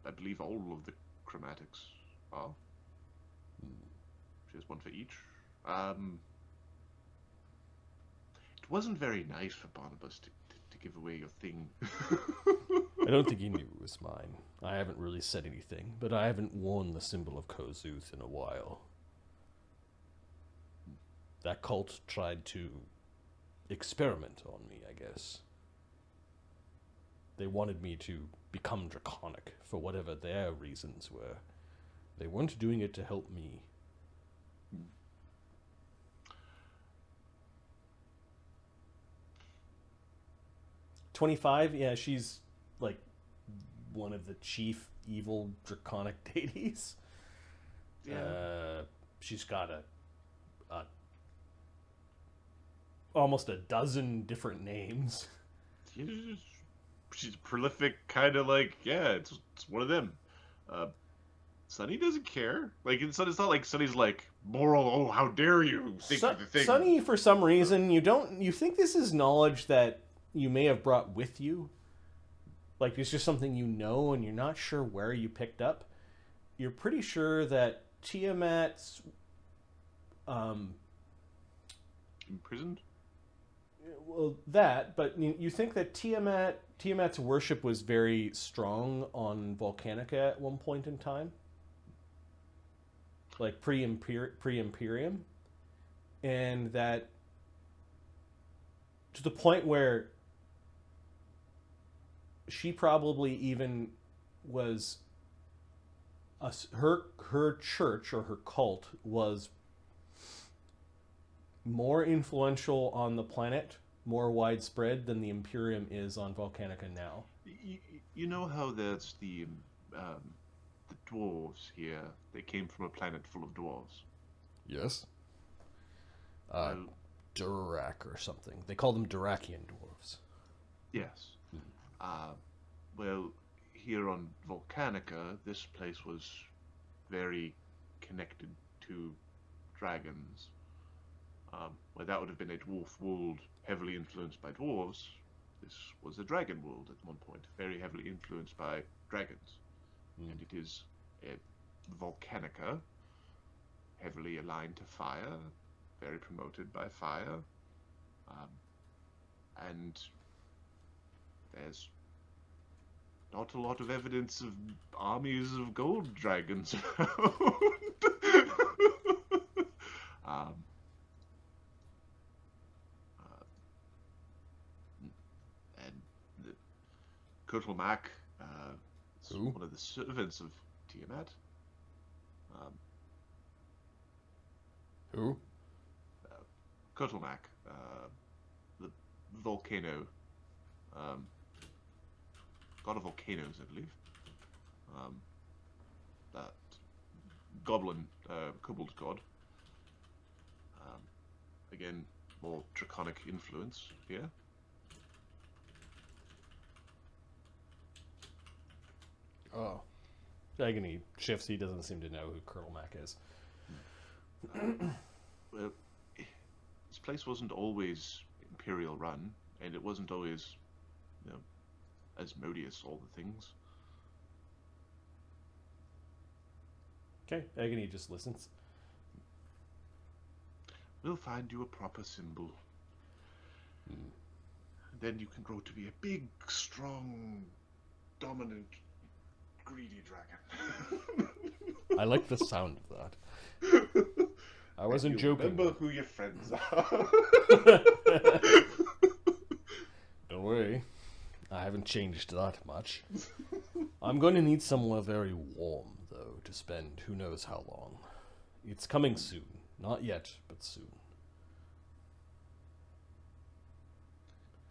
I believe all of the chromatics are. She has one for each. It wasn't very nice for Barnabas to give away your thing. I don't think he knew it was mine. I haven't really said anything, but I haven't worn the symbol of Kozuth in a while. That cult tried to experiment on me, I guess. They wanted me to become draconic for whatever their reasons were. They weren't doing it to help me. 25, yeah, she's like one of the chief evil draconic deities. Yeah. She's got a almost a dozen different names. She's prolific, kind of like, yeah, it's one of them. Sunny doesn't care. Like, it's not like Sunny's like moral. Oh, how dare you think of the thing? Sunny, for some reason, you think this is knowledge that you may have brought with you. Like, it's just something you know, and you're not sure where you picked up. You're pretty sure that Tiamat's Imprisoned? well, that, but you think that Tiamat's worship was very strong on Volcanica at one point in time, like pre-Imperium, and that to the point where she probably even was her church or her cult was more influential on the planet, more widespread than the Imperium is on Volcanica now. You know how there's the dwarves here? They came from a planet full of dwarves. Yes. Well, Durak or something. They call them Durakian dwarves. yes. Well, here on Volcanica, this place was very connected to dragons. Where that would have been a dwarf world heavily influenced by dwarves, this was a dragon world at one point, very heavily influenced by dragons. And it is a Volcanica, heavily aligned to fire, very promoted by fire. And there's not a lot of evidence of armies of gold dragons around. Kurtle Mac is Who? one of the servants of Tiamat. Who? Kurtle Mac, the volcano, god of volcanoes, I believe. That goblin, kobold god. Again, more draconic influence here. Oh. Agony shifts. He doesn't seem to know who Colonel Mac is. Well, this place wasn't always Imperial run, and it wasn't always, Asmodeus, all the things. Okay, Agony just listens. We'll find you a proper symbol. Then you can grow to be a big, strong, dominant, greedy dragon. I like the sound of that. I wasn't joking. Remember who your friends are. Don't worry. I haven't changed that much. I'm going to need somewhere very warm, though, to spend who knows how long. It's coming soon. Not yet, but soon.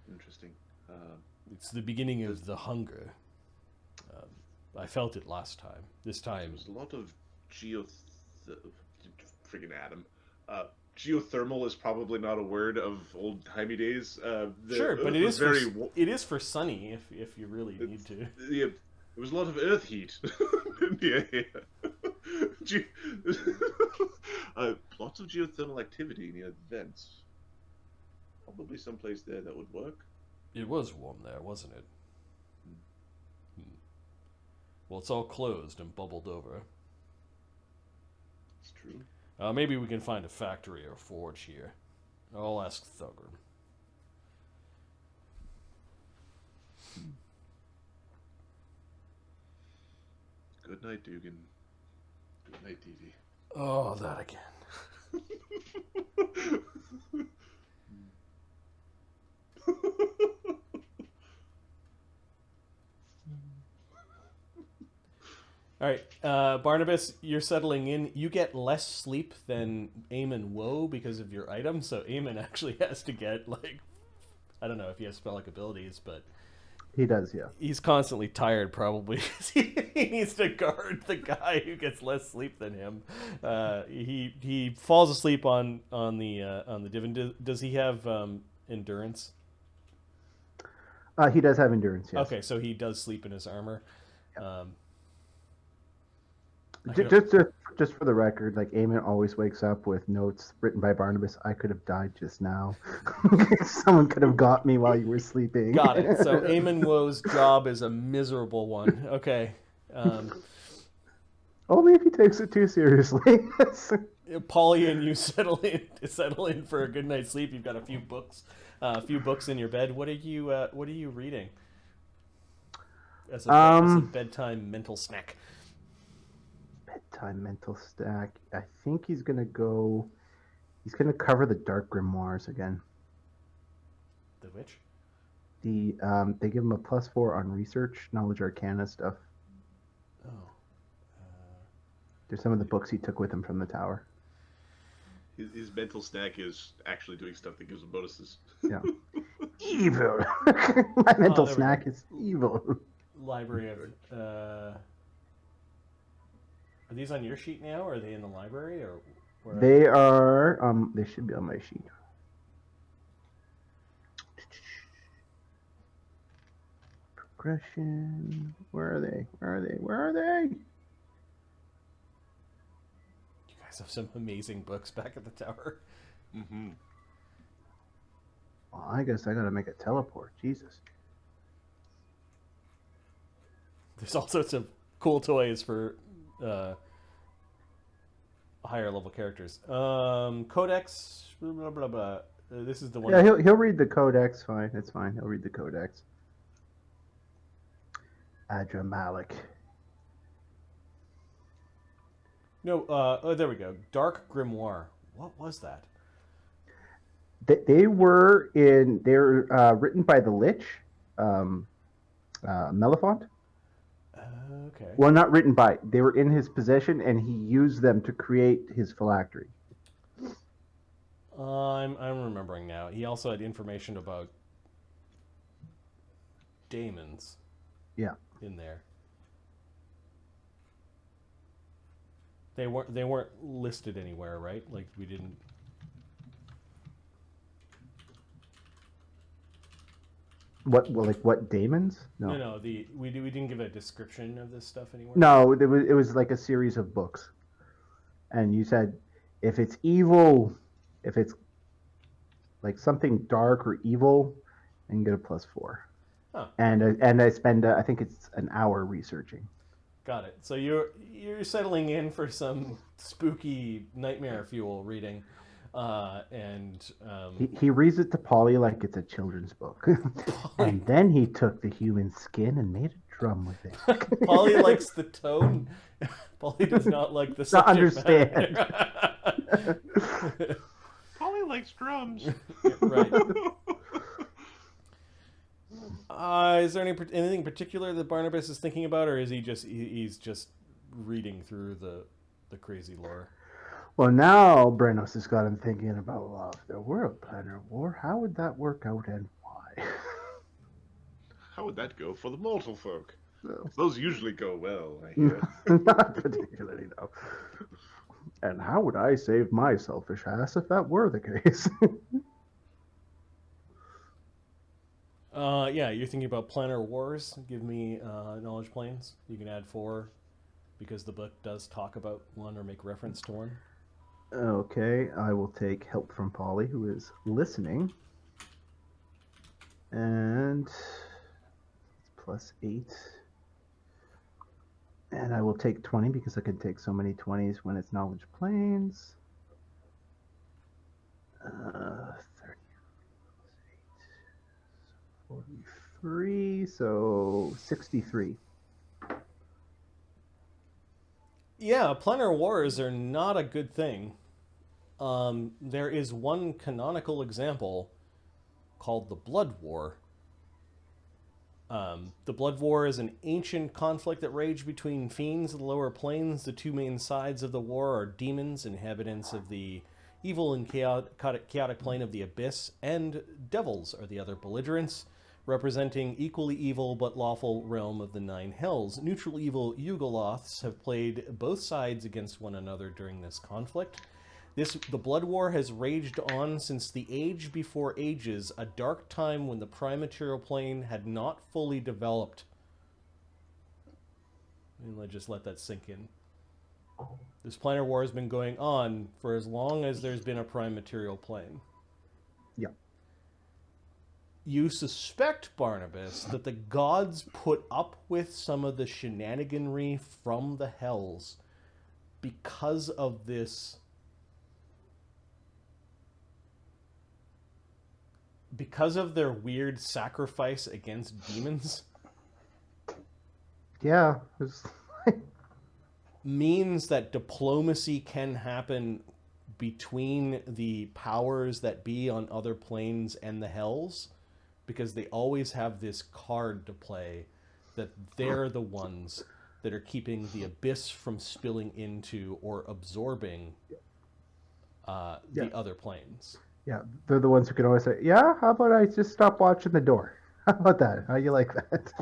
Interesting. It's the beginning of the hunger. I felt it last time. This time... There's a lot of friggin' Adam. Geothermal is probably not a word of old-timey days. Sure, but it it is for sunny if you really need to. Yeah, there was a lot of earth heat. Yeah. Lots of geothermal activity near the vents. Probably someplace there that would work. It was warm there, wasn't it? Well, it's all closed and bubbled over. It's true. Maybe we can find a factory or forge here. I'll ask Thugger. Good night, Dugan. Good night, Dee Dee. Oh, that again. All right, Barnabas, you're settling in. You get less sleep than Eamon Woe because of your item, so Eamon actually has to get, like, I don't know if he has spell-like abilities, but He does, yeah. he's constantly tired, probably. He needs to guard the guy who gets less sleep than him. He falls asleep on the divan. Does he have endurance? He does have endurance, yes. Okay, so he does sleep in his armor. Just for the record, like, Eamon always wakes up with notes written by Barnabas. I could have died just now. Someone could have got me while you were sleeping. Got it. So Eamon Woe's job is a miserable one. Okay. Only if he takes it too seriously. Polly and you settle in for a good night's sleep. You've got a few books in your bed. What are you reading? As a bedtime mental snack. Bedtime mental stack. I think he's gonna cover the Dark Grimoires again. The which? They give him a +4 on research, knowledge, arcana stuff. Oh. There's some of the books he took with him from the tower. His mental stack is actually doing stuff that gives him bonuses. Yeah. Evil. My mental snack is evil. Library of. Are these on your sheet now, or are they in the library, or where? They are. They should be on my sheet. Progression. Where are they? Where are they? Where are they? You guys have some amazing books back at the tower. Mm-hmm. Well, I guess I gotta make a teleport. Jesus. There's all sorts of cool toys for higher level characters. Codex. Blah blah blah. Blah. This is the one. Yeah, he'll read the codex. Fine, it's fine. He'll read the codex. Adra Malik. No. Oh, there we go. Dark Grimoire. What was that? They were written by the Lich, Mellifont. Okay. Well, not written by. They were in his possession, and he used them to create his phylactery. I'm remembering now. He also had information about daemons. Yeah. In there. They weren't listed anywhere, right? Like we didn't. What daemons? No. We didn't give a description of this stuff anywhere. No, it was like a series of books, and you said if it's evil, if it's like something dark or evil, and you get a +4. Huh. And I spend I think it's an hour researching. Got it. So you're settling in for some spooky nightmare fuel reading, and He reads it to Polly like it's a children's book, and then he took the human skin and made a drum with it. Polly likes the tone. Polly does not like the Not subject understand. matter. Polly likes drums. Right. Is there anything particular that Barnabas is thinking about, or is he's just reading through the crazy lore? Well, now Brenos has got him thinking about, well, if there were a planar war, how would that work out and why? How would that go for the mortal folk? No. Those usually go well, I hear. Not particularly, no. And how would I save my selfish ass if that were the case? Yeah, you're thinking about planar wars. Give me knowledge planes. You can add 4 because the book does talk about one or make reference to one. Okay, I will take help from Polly, who is listening. And it's +8. And I will take 20 because I can take so many 20s when it's knowledge planes. 30 + 8. 40. 3, so 63. Yeah, planar wars are not a good thing. There is one canonical example called the Blood War. The Blood War is an ancient conflict that raged between fiends of the lower planes. The two main sides of the war are demons, inhabitants of the evil and chaotic plane of the abyss, and devils are the other belligerents, representing equally evil but lawful realm of the Nine Hells. Neutral evil Yugoloths have played both sides against one another during this conflict. The Blood War has raged on since the age before ages, a dark time when the prime material plane had not fully developed. And let's just let that sink in. This planar war has been going on for as long as there's been a prime material plane. Yeah. You suspect, Barnabas, that the gods put up with some of the shenaniganry from the Hells because of this... because of their weird sacrifice against demons. Yeah. Means that diplomacy can happen between the powers that be on other planes and the Hells, because they always have this card to play that they're the ones that are keeping the abyss from spilling into or absorbing the other planes. Yeah, they're the ones who can always say, yeah, how about I just stop watching the door? How about that? How you like that?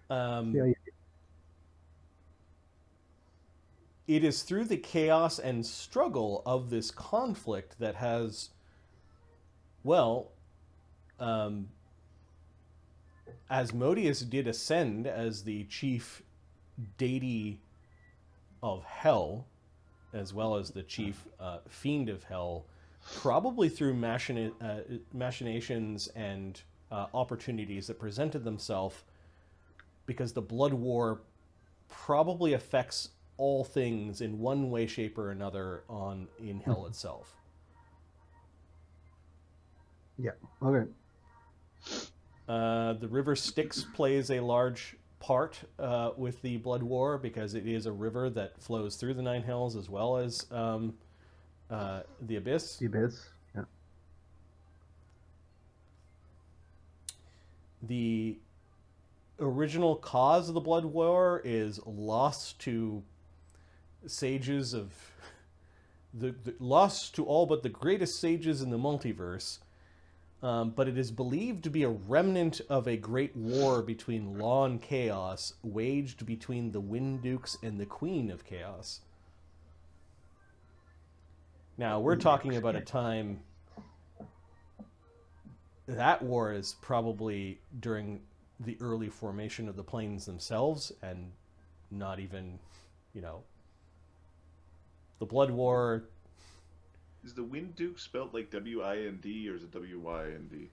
Yeah. It is through the chaos and struggle of this conflict that has, well, Asmodeus did ascend as the chief deity of hell, as well as the chief fiend of hell, probably through machinations and opportunities that presented themselves, because the Blood War probably affects all things in one way, shape, or another in hell itself. Yeah. Okay. The River Styx plays a large part with the Blood War, because it is a river that flows through the Nine Hells as well as the Abyss. The Abyss. Yeah. The original cause of the Blood War is lost to sages of the lost to all but the greatest sages in the multiverse. But it is believed to be a remnant of a great war between law and chaos, waged between the Wind Dukes and the Queen of Chaos. Now, we're talking about a time... that war is probably during the early formation of the planes themselves, and not even, the Blood War... Is the Wind Duke spelled like W-I-N-D, or is it W-Y-N-D?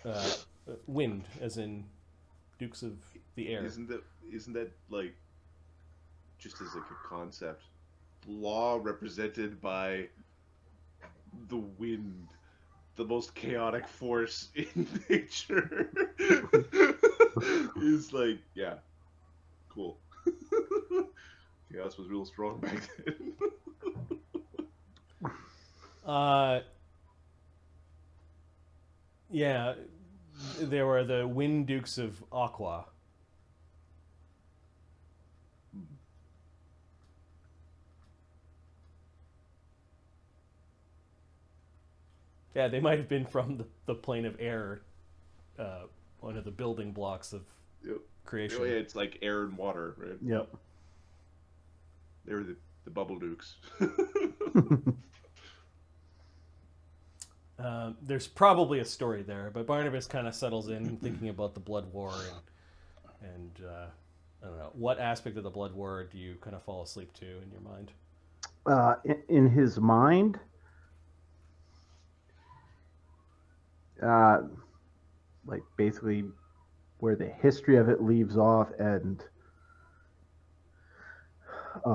The wind, as in Dukes of the Air. Isn't that like, just as like a concept, law represented by the wind, the most chaotic force in nature, is like, yeah, cool. Chaos was real strong back then. Yeah, there were the Wind Dukes of Aqua. Yeah, they might have been from the plane of air, one of the building blocks of creation. Oh, yeah, it's like air and water, right? Yep. They were the Bubble Dukes. There's probably a story there, but Barnabas kind of settles in thinking about the Blood War and I don't know, what aspect of the Blood War do you kind of fall asleep to in your mind? In his mind, like basically where the history of it leaves off, and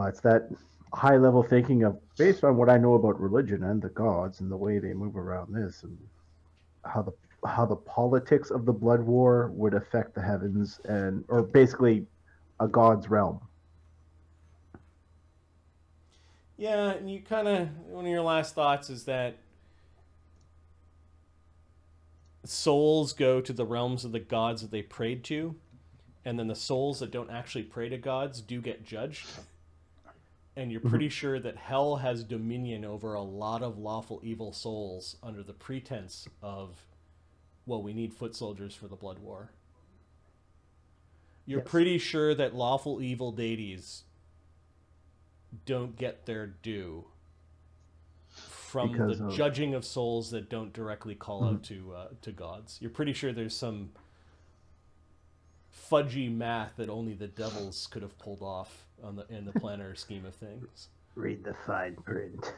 it's that high level thinking of, based on what I know about religion and the gods and the way they move around this, and how the politics of the blood war would affect the heavens or basically a god's realm. Yeah, and you kind of, one of your last thoughts is that souls go to the realms of the gods that they prayed to, and then the souls that don't actually pray to gods do get judged. And you're pretty sure that hell has dominion over a lot of lawful evil souls under the pretense of, well, we need foot soldiers for the blood war. You're pretty sure that lawful evil deities don't get their due from Because the of- judging of souls that don't directly call out to gods. You're pretty sure there's some fudgy math that only the devils could have pulled off in the planar scheme of things. Read the fine print.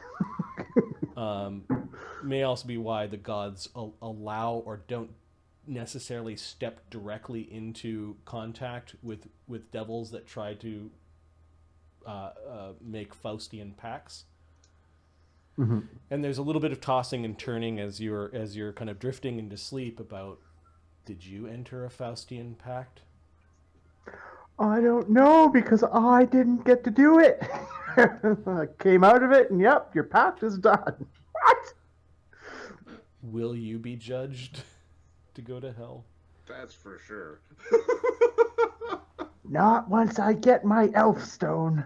May also be why the gods allow or don't necessarily step directly into contact with devils that try to make Faustian pacts. Mm-hmm. And there's a little bit of tossing and turning as you're kind of drifting into sleep about, did you enter a Faustian pact? I don't know because I didn't get to do it. I came out of it and yep, your pact is done. What? Will you be judged to go to hell? That's for sure. Not once I get my elf stone.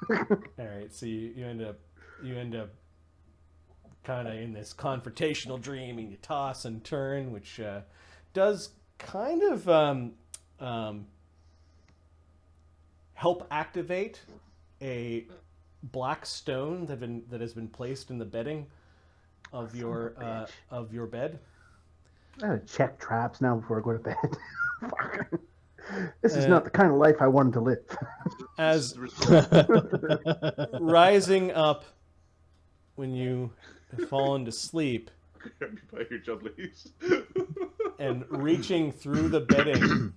All right, so you end up kind of in this confrontational dream, and you toss and turn, which does kind of help activate a black stone that has been placed in the bedding of your bed. I gotta check traps now before I go to bed. Fuck. This is not the kind of life I wanted to live. As rising up when you have fallen to sleep By your jubblies. and reaching through the bedding,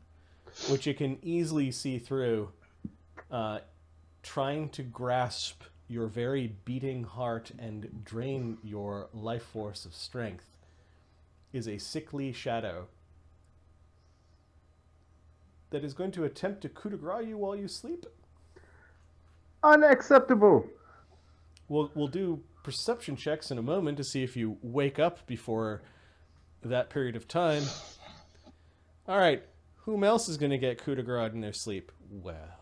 which you can easily see through, trying to grasp your very beating heart and drain your life force of strength, is a sickly shadow that is going to attempt to coup de grace you while you sleep. Unacceptable. We'll do perception checks in a moment to see if you wake up before that period of time. All right, whom else is going to get coup de grace in their sleep? Well,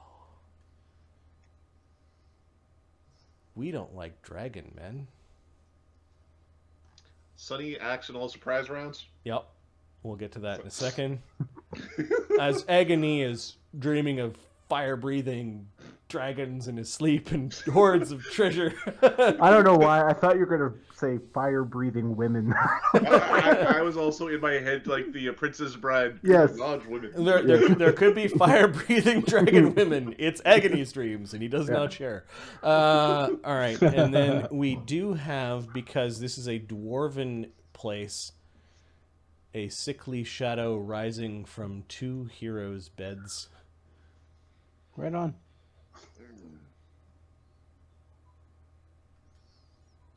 we don't like dragon men. Sunny acts in all surprise rounds. Yep, we'll get to that in a second. As Agony is dreaming of fire-breathing dragons in his sleep and hordes of treasure. I don't know why. I thought you were going to say fire-breathing women. I was also in my head like the Princess Bride. Yes. Large women. There could be fire-breathing dragon women. It's Agony's dreams, and he does not share. All right, and then we do have, because this is a dwarven place, a sickly shadow rising from two heroes' beds. Right on.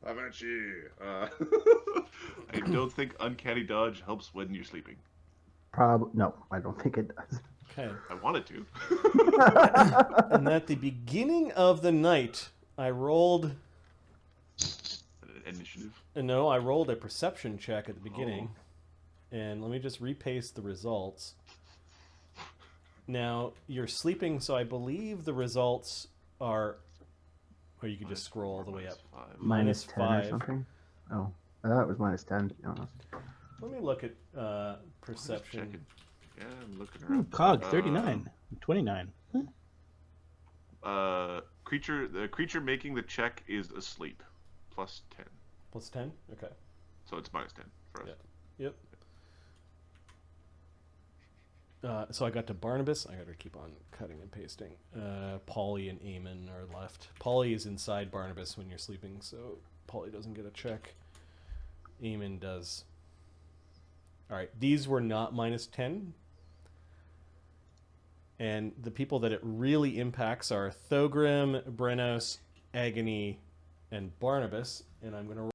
Avanci. I don't think Uncanny Dodge helps when you're sleeping. Probably no. I don't think it does. Okay. I wanted to. And at the beginning of the night, I rolled... Initiative. No, I rolled a perception check at the beginning. And let me just repaste the results. Now, you're sleeping, so I believe the results are... Or you could just scroll all the way up. Minus 10 or 5. something? Oh, I thought it was minus 10, to be honest. Let me look at perception. Checking. Yeah, I'm looking around. Cog 39, 29. The creature making the check is asleep. Plus 10. Plus 10? Okay. So it's minus 10 for us. Yeah. Yep. So I got to Barnabas. I got to keep on cutting and pasting. Polly and Eamon are left. Polly is inside Barnabas when you're sleeping, so Polly doesn't get a check. Eamon does. All right, these were not minus 10. And the people that it really impacts are Thogrim, Brenos, Agony, and Barnabas. And I'm going to